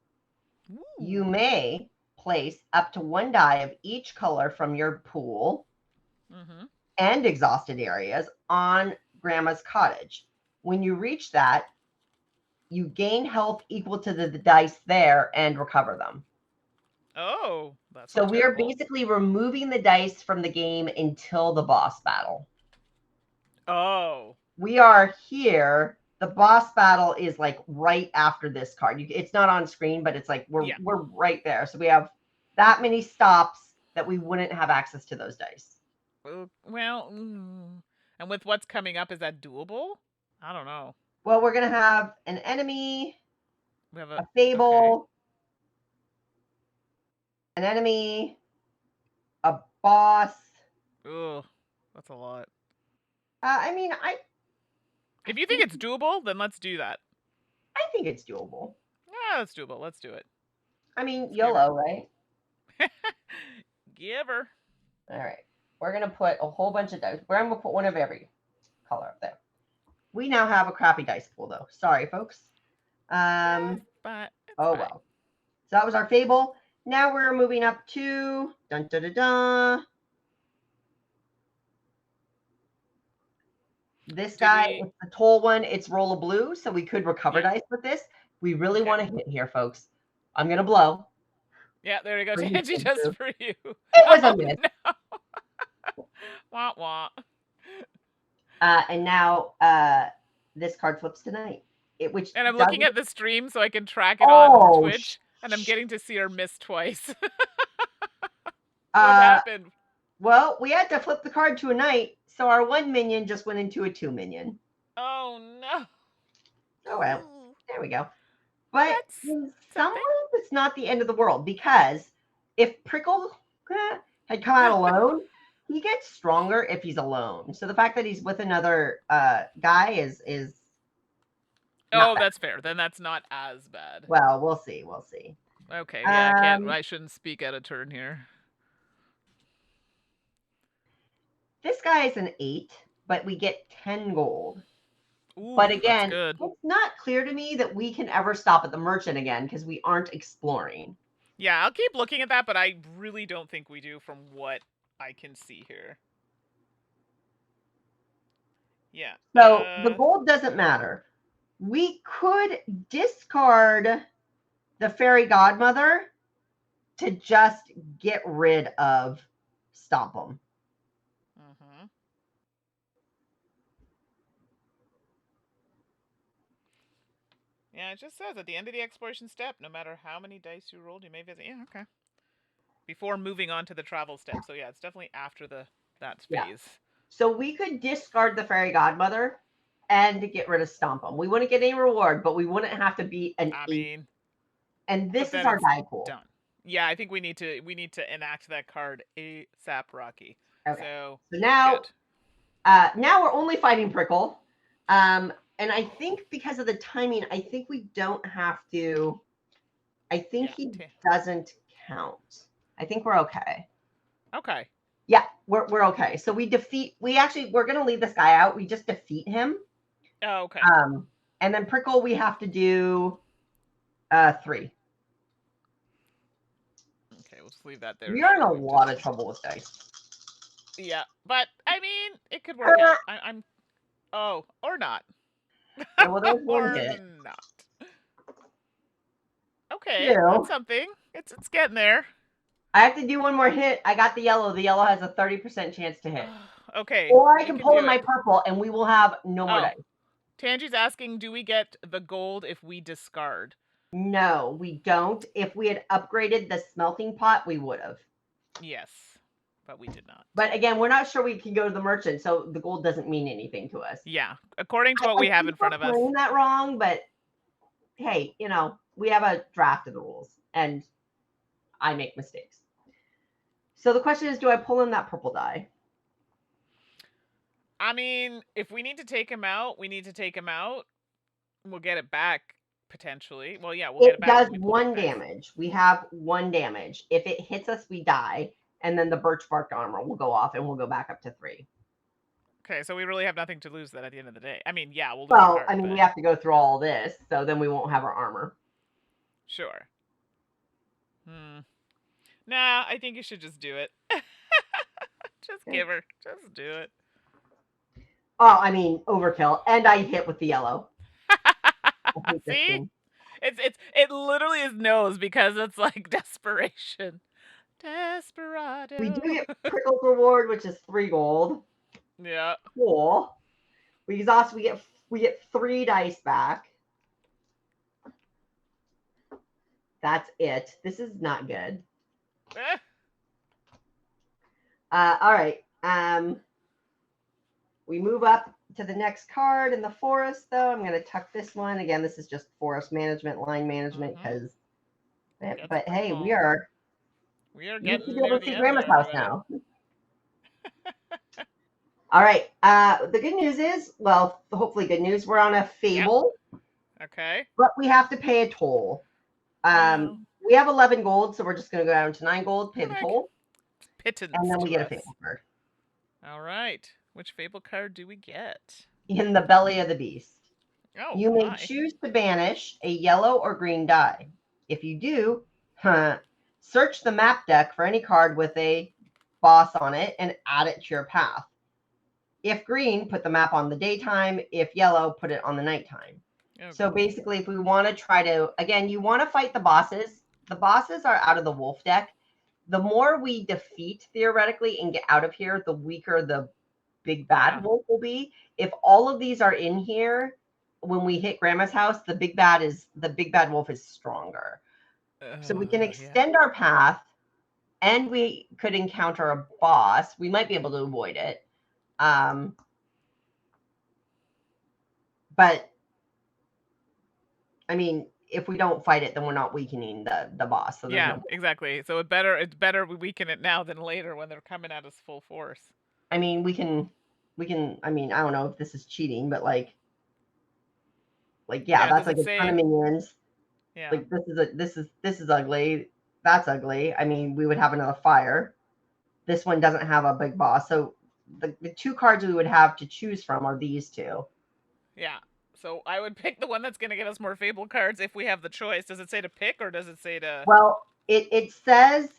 Ooh. You may place up to 1 die of each color from your pool and exhausted areas on Grandma's cottage. When you reach that, you gain health equal to the dice there and recover them. Oh, that's So not we are terrible. basically removing the dice from the game until the boss battle. Oh. We are here. The boss battle is like right after this card. It's not on screen, but it's like we're right there. So we have that many stops that we wouldn't have access to those dice. Well, and with what's coming up, is that doable? I don't know. Well, we're gonna have an enemy, We have a fable, okay. an enemy, a boss. Ugh, that's a lot. I mean, If you think it's doable, then let's do that. I think it's doable. Yeah, that's doable. Let's do it. I mean, Let's YOLO, right? Give her. All right. We're going to put a whole bunch of dice. We're going to put one of every color up there. We now have a crappy dice pool, though. Sorry, folks. But oh, fine. well. So that was our fable. Now we're moving up to dun, dun, dun, dun. This guy, it's the toll one. It's roll a blue, so we could recover dice with this. We really want to hit here, folks. I'm going to blow. Yeah, there we go. Tangy just for you. It was a miss. No. Wah wah. And now this card flips tonight. And I'm looking at the stream so I can track it on Twitch, and I'm getting to see her miss twice. What happened? Well, we had to flip the card to a knight, so our 1 minion just went into a 2 minion. Oh no. Oh well, there we go. But in some ways, it's not the end of the world, because if Prickle had come out alone, he gets stronger if he's alone. So the fact that he's with another guy is oh, that's fair. Then that's not as bad. Well, we'll see. We'll see. Okay, yeah, I shouldn't speak out of turn here. This guy is an 8, but we get 10 gold. Ooh, but again, it's not clear to me that we can ever stop at the merchant again because we aren't exploring. Yeah, I'll keep looking at that, but I really don't think we do from what I can see here. Yeah. So the gold doesn't matter. We could discard the fairy godmother to just get rid of Stomp 'em. Yeah, it just says at the end of the exploration step, no matter how many dice you rolled, you may visit. Yeah, okay. Before moving on to the travel step. So yeah, it's definitely after that Yeah. phase. So we could discard the fairy godmother and get rid of Stomp 'em. We wouldn't get any reward, but we wouldn't have to beat an I 8. mean, And but this is then our it's die pool. done. Yeah, I think we need to enact that card ASAP, Rocky. Okay. So So now, good. now we're only fighting Prickle. And I think because of the timing, I think we don't have to. I think Yeah. he doesn't count. I think we're okay. Okay. Yeah, we're okay. So we're gonna leave this guy out. We just defeat him. Oh, okay. And then Prickle, we have to do 3. Okay, we'll just leave that there. We are in a Sure, lot of trouble with dice. Yeah, but I mean, it could work out. I'm. Oh, or not. Yeah, well, there's one Or hit. not. Okay, 2. that's something. It's getting there. I have to do one more hit. I got the yellow. The yellow has a 30% chance to hit. Okay, Or I you can can pull do in my it. purple, and we will have no more Oh, dice. Tangi's asking, do we get the gold if we discard? No, we don't. If we had upgraded the smelting pot, we would have. Yes, but we did not. But again, we're not sure we can go to the merchant, so the gold doesn't mean anything to us. Yeah, according to what I we have think in we're front of us. playing that wrong, but hey, we have a draft of the rules, and I make mistakes. So the question is, do I pull in that purple die? I mean, if we need to take him out, we need to take him out. We'll get it back potentially. Well, yeah, we'll get It it back does when we pull 1 that dice. damage. We have 1 damage. If it hits us, we die, and then the birch bark armor will go off, and we'll go back up to 3. Okay, so we really have nothing to lose then at the end of the day. I mean, yeah, we'll lose a Well, card, I mean, but we have to go through all this, so then we won't have our armor. sure. Nah, I think you should just do it. Just give her. Just do it. Oh, I mean, overkill. And I hit with the yellow. See? It literally is nose because it's like desperation. Desperado. We do get Prickle's reward, which is 3 gold. Yeah. Cool. We exhaust. We get 3 dice back. That's it. This is not good. All right. We move up to the next card in the forest, though. I'm going to tuck this one. Again, this is just forest management, line management, because. But hey, we are getting to be near able to the see end Grandma's there, house everybody. now. All right. The good news is, well, hopefully good news, we're on a fable. Yep. Okay. But we have to pay a toll. We have 11 gold, so we're just going to go down to 9 gold, pay the toll. Pittance. And then we get us. a fable card. All right. Which fable card do we get? In the belly of the beast. Oh, you may choose to banish a yellow or green die. If you do, search the map deck for any card with a boss on it and add it to your path. If green, put the map on the daytime. If yellow, put it on the nighttime. Oh, so basically, if we want to try to, again, you want to fight the bosses. The bosses are out of the wolf deck. The more we defeat, theoretically, and get out of here, the weaker the big bad wolf will be. If all of these are in here, when we hit Grandma's house, the big bad wolf is stronger. So we can extend our path, and we could encounter a boss. We might be able to avoid it. But I mean, if we don't fight it, then we're not weakening the boss. So yeah, exactly. So it's better we weaken it now than later when they're coming at us full force. I mean, we can. I mean, I don't know if this is cheating, but like yeah, that's like a ton of minions. Yeah. Like this is ugly. That's ugly. I mean, we would have another fire. This one doesn't have a big boss. So the 2 cards we would have to choose from are these 2. Yeah. So I would pick the one that's going to get us more fable cards if we have the choice. Does it say to pick or does it say to... Well, it says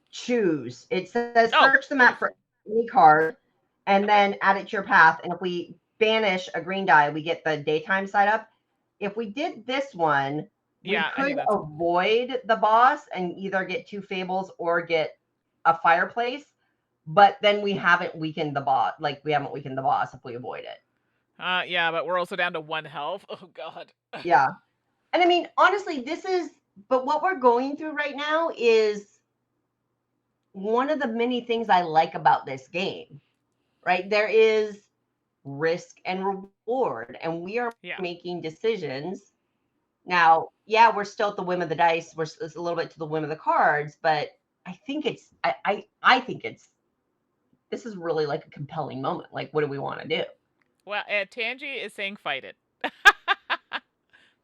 choose. It says search the map for any card and then add it to your path. And if we banish a green die, we get the daytime side up. If we did this one, we could avoid the boss and either get 2 fables or get a fireplace. But then we haven't weakened the boss. Like, we haven't weakened the boss if we avoid it. Yeah, but we're also down to 1 health. Oh god. Yeah. And I mean, honestly, but what we're going through right now is one of the many things I like about this game, right? There is risk and reward, and we are Yeah. making decisions. Now, yeah, we're still at the whim of the dice. It's a little bit to the whim of the cards, but I think this is really like a compelling moment. Like, what do we want to do? Well, Tangy is saying fight it.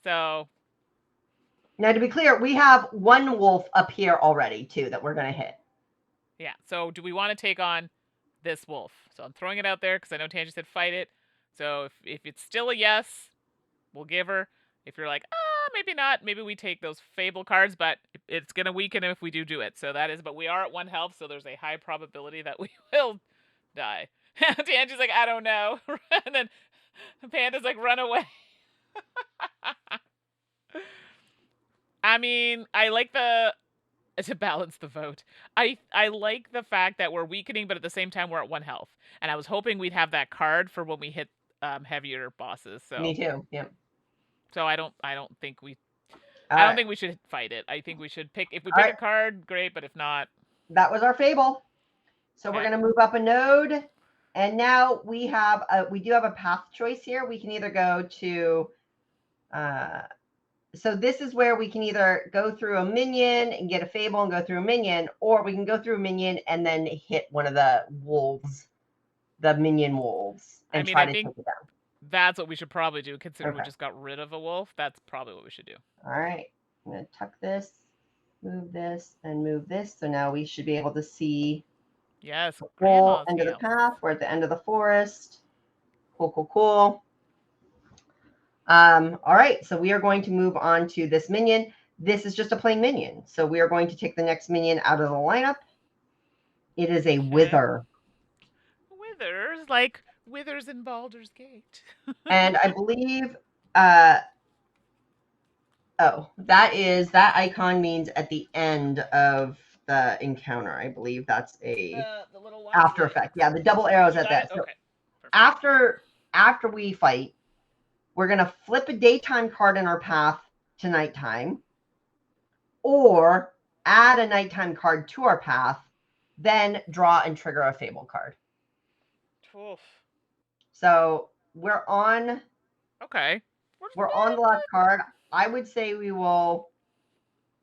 So, Now, to be clear, we have one wolf up here already too that we're gonna hit. yeah. So, do we want to take on this wolf? So, I'm throwing it out there because I know Tangy said fight it. So, if it's still a yes, we'll give her. If you're like, maybe not, maybe we take those Fable cards, but it's going to weaken if we do it. So, that is, but we are at 1 health, so there's a high probability that we will die. Tangy's like, I don't know. And then Panda's like, run away. I mean, I like to balance the vote. I like the fact that we're weakening, but at the same time we're at 1 health. And I was hoping we'd have that card for when we hit heavier bosses. Me So too. Yeah. I don't think we All I don't right. think we should fight it. I think we should pick if we All pick right. a card, great, but if not, That was our Fable. So we're okay. gonna move up a node, and now we do have a path choice here. We can either go to so this is where we can either go through a minion and get a Fable and go through a minion, or we can go through a minion and then hit one of the wolves, the minion wolves, I and mean, try I to think take it down. that's what we should probably do considering we Okay. just got rid of a wolf. That's probably what we should do. All right. I'm going to tuck this, move this, and move this. So now we should be able to see Yes, the full grandma's end of the house. path. We're at the end of the forest. Cool, cool, cool. All right. So we are going to move on to this minion. This is just a plain minion. So we are going to take the next minion out of the lineup. It is a Okay. wither. Withers, like Withers in Baldur's Gate. And I believe that icon means at the end of the encounter. I believe that's a The little ones. after effect. Yeah, the double arrows You at got it. that. So Okay. Perfect. after we fight, we're gonna flip a daytime card in our path to nighttime, or add a nighttime card to our path, then draw and trigger a Fable card. Oof. So we're on Okay. the last card. I would say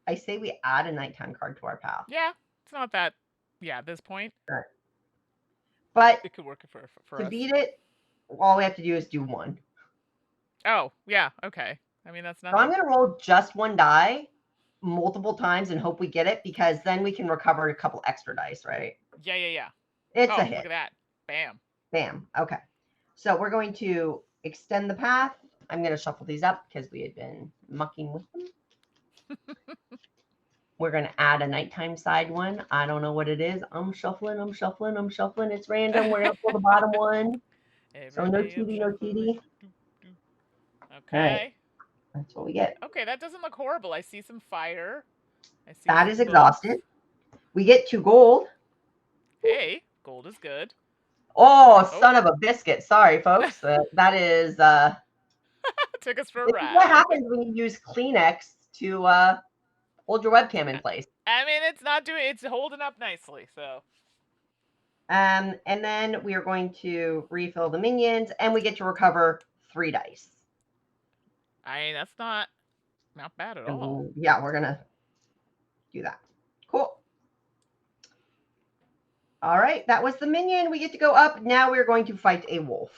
I say we add a nighttime card to our path. Yeah, it's not that. Yeah, at this point, Right. But it could work for to us. beat it, all we have to do is do one. Oh, yeah. Okay. I mean, that's So I'm nothing. going to roll just one die multiple times and hope we get it, because then we can recover a couple extra dice, right? Yeah, yeah, yeah. It's a Oh, look hit. at that. Bam. Bam. Okay. So we're going to extend the path. I'm going to shuffle these up because we had been mucking with them. We're going to add a nighttime side one. I don't know what it is. I'm shuffling. It's random. We're going to pull the bottom one. So Every no day I'm TD, no shuffling. TD. All right. Okay. That's what we get. Okay, that doesn't look horrible. I see some fire. I see That some is books. exhausted. We get 2 gold. Hey, gold is good. Oh, Oh, son of a biscuit. Sorry, folks. That is took us for a this is what ride. happens when you use Kleenex to hold your webcam in place. I mean, it's holding up nicely, so. And then we are going to refill the minions, and we get to recover 3 dice. I mean, that's not bad at all. Yeah, we're gonna do that. Cool. All right, that was the minion. We get to go up. Now we're going to fight a wolf.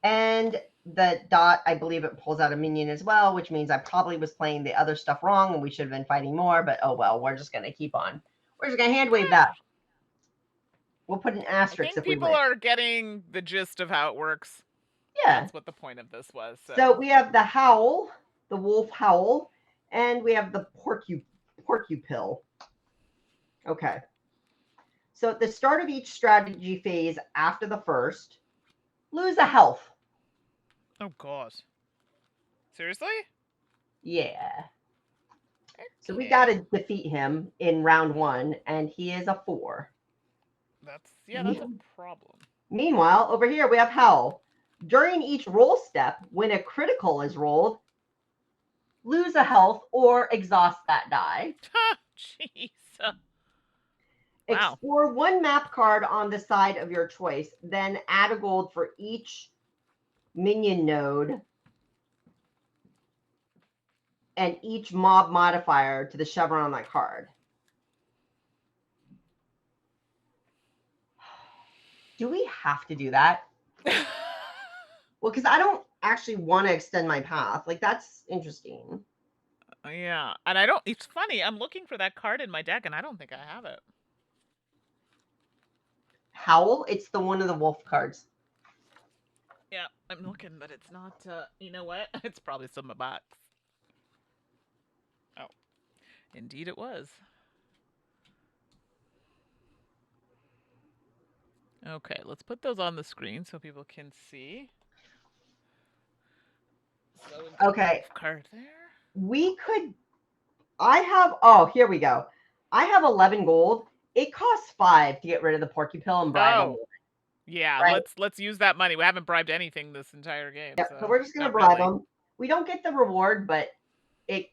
And the dot, I believe it pulls out a minion as well, which means I probably was playing the other stuff wrong and we should have been fighting more, but oh well, we're just going to keep on. We're just going to hand wave that. We'll put an I asterisk think if we people win. are getting the gist of how it works. Yeah. That's what the point of this was. So we have the howl, the wolf howl, and we have the porcupill. Okay. So at the start of each strategy phase after the first, lose a health. Oh god. Seriously? Yeah. Okay. So we got to defeat him in round 1, and he is a 4. That's a problem. Meanwhile, over here we have Hell. During each roll step, when a critical is rolled, lose a health or exhaust that die. Jeez. Wow. Explore one map card on the side of your choice, then add a gold for each minion node and each mob modifier to the chevron on that card. Do we have to do that? Well, because I don't actually want to extend my path. Like, that's interesting. Yeah. And I don't, it's funny. I'm looking for that card in my deck and I don't think I have it. Howl, it's the one of the wolf cards. Yeah, I'm looking, but it's not, you know what? It's probably some of my box. Oh, indeed it was. Okay, let's put those on the screen so people can see. So we've got Okay. the card there. We could. I have. Oh, here we go. I have 11 gold. It costs 5 to get rid of the Porcupill and bribe them. Yeah, right? let's use that money. We haven't bribed anything this entire game, Yep. so, So we're just gonna not bribe really. them. We don't get the reward, but it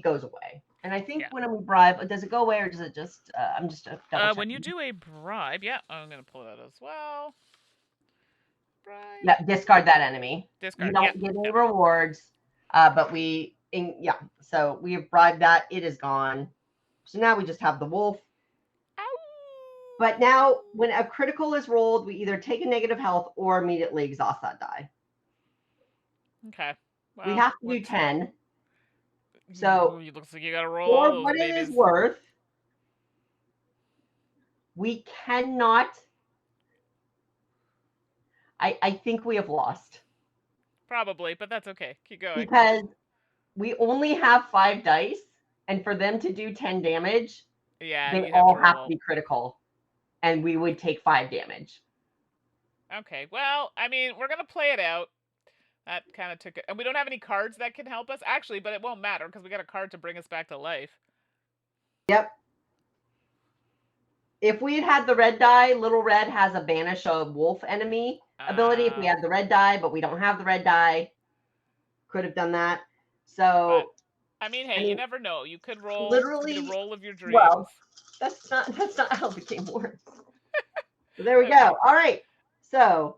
goes away. And I think Yeah. when we bribe, does it go away or does it just? I'm just double checking. When you do a bribe, yeah, I'm gonna pull that as well. Bribe. Yeah, discard that enemy. Discard. You don't Yeah. get any rewards, but yeah. So we have bribed that. It is gone. So now we just have the wolf. Ow. But now, when a critical is rolled, we either take a negative health or immediately exhaust that die. Okay. Well, we have to do 10. So it looks like you gotta roll for all those what babies. it is worth, we cannot. I think we have lost. Probably, but that's okay. Keep going. Because we only have 5 dice, and for them to do 10 damage, yeah, they all have to be critical, and we would take 5 damage. Okay, well, I mean, we're gonna play it out. That kind of took it, and we don't have any cards that can help us actually, but it won't matter because we got a card to bring us back to life. Yep. If we had the red die, Little Red has a banish a wolf enemy ability. If we had the red die, but we don't have the red die, could have done that. So, but, I mean, hey, you never know. You could roll literally the roll of your dreams. Well, that's not how the game works. So there we go. All right. So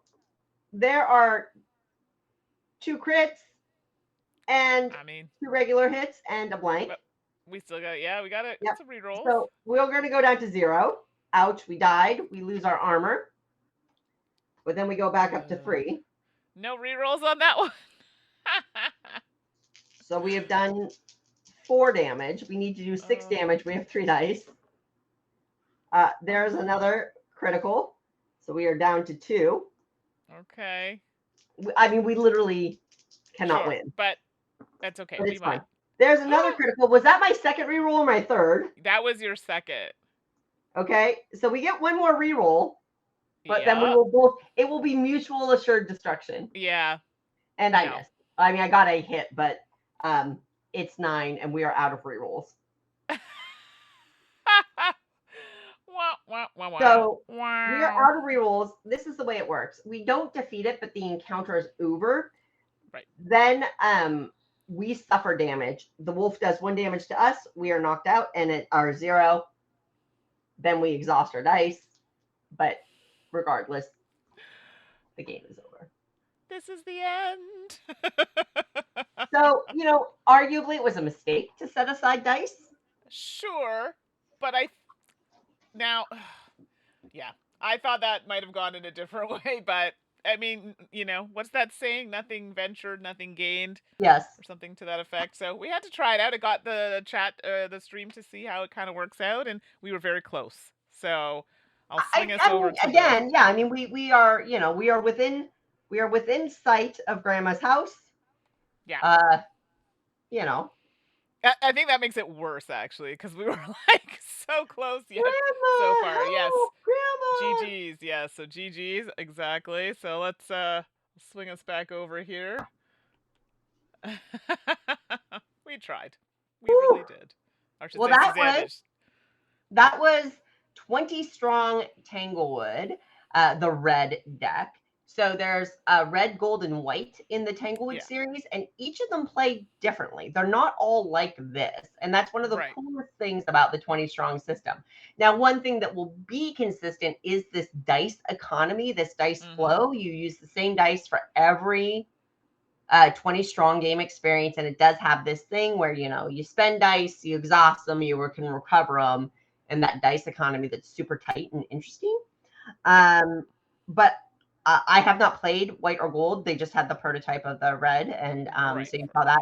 there are 2 crits and 2 regular hits and a blank. We still got we got it. Yep. Some rerolls. So we're going to go down to 0. Ouch, we died. We lose our armor. But then we go back up to 3. No rerolls on that one. So we have done 4 damage. We need to do 6 damage. We have 3 dice. There's another critical. So we are down to 2. Okay. I mean, we literally cannot win. But that's okay. But it's fine. There's another critical. Was that my second reroll or my third? That was your second. Okay. So we get one more reroll. But then we will both, it will be mutual assured destruction. Yeah. And I missed. I mean, I got a hit, but it's 9 and we are out of rerolls. So we are out of rerolls. This is the way it works. We don't defeat it, but the encounter is over. Right. Then we suffer damage. The wolf does 1 damage to us. We are knocked out and at our 0. Then we exhaust our dice. But regardless, the game is over. This is the end. So, arguably it was a mistake to set aside dice. Sure. But I thought that might have gone in a different way, but I mean, what's that saying? Nothing ventured, nothing gained. Yes. Or something to that effect. So we had to try it out. It got the the stream to see how it kind of works out, and we were very close. So I'll swing us over to again. Yeah, I mean, we are, we are within sight of Grandma's house. Yeah. I think that makes it worse actually, because we were like so close yet so far. Yes. Grandma. GG's. Yeah. So GG's exactly. So let's swing us back over here. We tried. We really did. Well, that was 20 strong Tanglewood, the red deck. So there's red, gold, and white in the Tanglewood Yeah. series, and each of them play differently. They're not all like this. And that's one of the Right. coolest things about the 20 strong system. Now, one thing that will be consistent is this dice economy, this dice Mm-hmm. flow. You use the same dice for every 20 strong game experience, and it does have this thing where you spend dice, you exhaust them, you can recover them, and that dice economy that's super tight and interesting. Yeah. But I have not played white or gold. They just had the prototype of the red, and Right. so you saw that.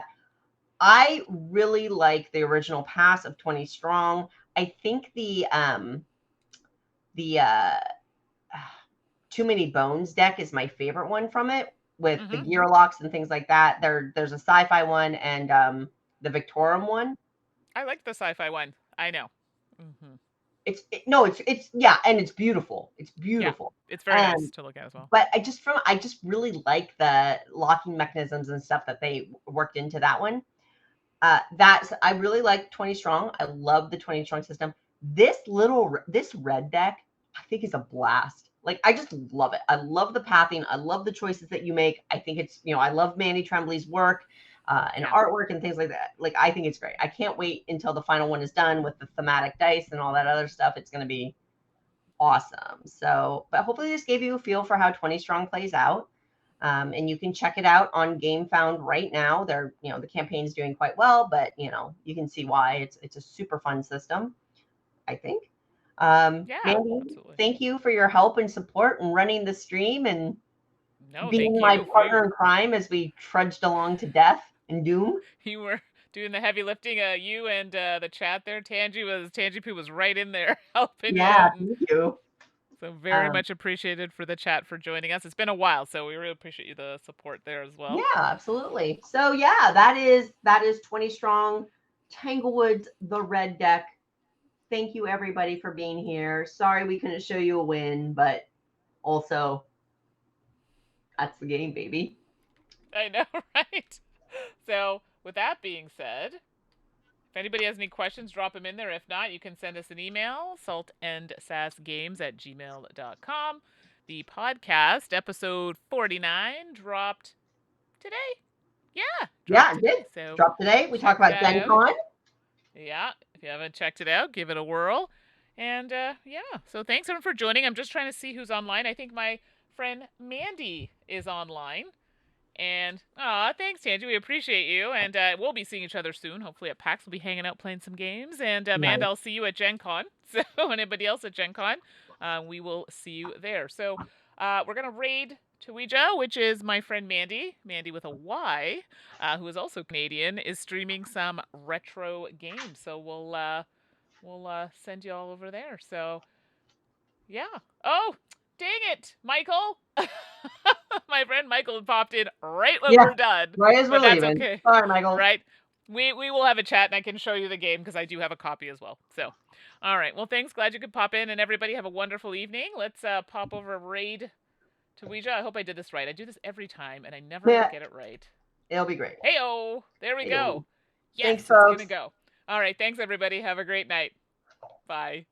I really like the original pass of 20 strong. I think the Too Many Bones deck is my favorite one from it, with the Mm-hmm. gear locks and things like that. There's a sci-fi one and the Victorum one. I like the sci-fi one. I know. Mm-hmm. No, it's yeah, and it's beautiful. It's Yeah. beautiful. It's very nice Um, to look at as well. but I just really like the locking mechanisms and stuff that they worked into that one. That's I really like 20 strong. I love the 20 strong system. This red deck, I think is a blast. Like I just love it. I love the pathing. I love the choices that you make. I think I love Mandy Tremblay's work and Yeah. artwork and things like that. Like I think it's great. I can't wait until the final one is done with the thematic dice and all that other stuff. It's going to be awesome. So, but hopefully this gave you a feel for how 20 strong plays out. And you can check it out on Gamefound right now. The campaign's doing quite well, but you can see why it's a super fun system, I think. Yeah. Mandy, Absolutely. thank you for your help and support and running the stream and No, being thank my you for partner in crime as we trudged along to death and doom. you were doing the heavy lifting. You and the chat there, Tangy Poo was right in there helping you Yeah, out, and thank you. so very Um, much appreciated for the chat for joining us. It's been a while, so we really appreciate you the support there as yeah, well. absolutely. So yeah, that is 20 strong, Tanglewoods, the red deck. Thank you everybody for being here. Sorry we couldn't show you a win, but also that's the game, baby. I know, right? So with that being said, if anybody has any questions, drop them in there. If not, you can send us an email, saltandsassgames@gmail.com. The podcast, episode 49, dropped today. Yeah, Yeah, dropped it did. today. So Drop today. We talk check about that Gen out. Con. Yeah, if you haven't checked it out, give it a whirl. And yeah, so thanks everyone for joining. I'm just trying to see who's online. I think my friend Mandy is online. And thanks, Tangy. We appreciate you. And we'll be seeing each other soon. Hopefully at PAX, we'll be hanging out playing some games. And Amanda, Nice. I'll see you at Gen Con. So anybody else at Gen Con, we will see you there. So we're gonna raid Ouija, which is my friend Mandy with a Y, who is also Canadian, is streaming some retro games. So we'll send you all over there. So yeah. Oh, dang it, Michael. My friend Michael popped in right when Yeah, we're done, right as we're but that's leaving. okay, Sorry, Michael. right? We will have a chat and I can show you the game because I do have a copy as well. So, all right. Well, thanks. Glad you could pop in, and everybody have a wonderful evening. Let's pop over raid to Ouija. I hope I did this right. I do this every time and I never Yeah, get it right. it'll be great. Hey-oh, there we Hey, go. thanks, Yes, it's gonna folks. go. All right. Thanks everybody. Have a great night. Bye.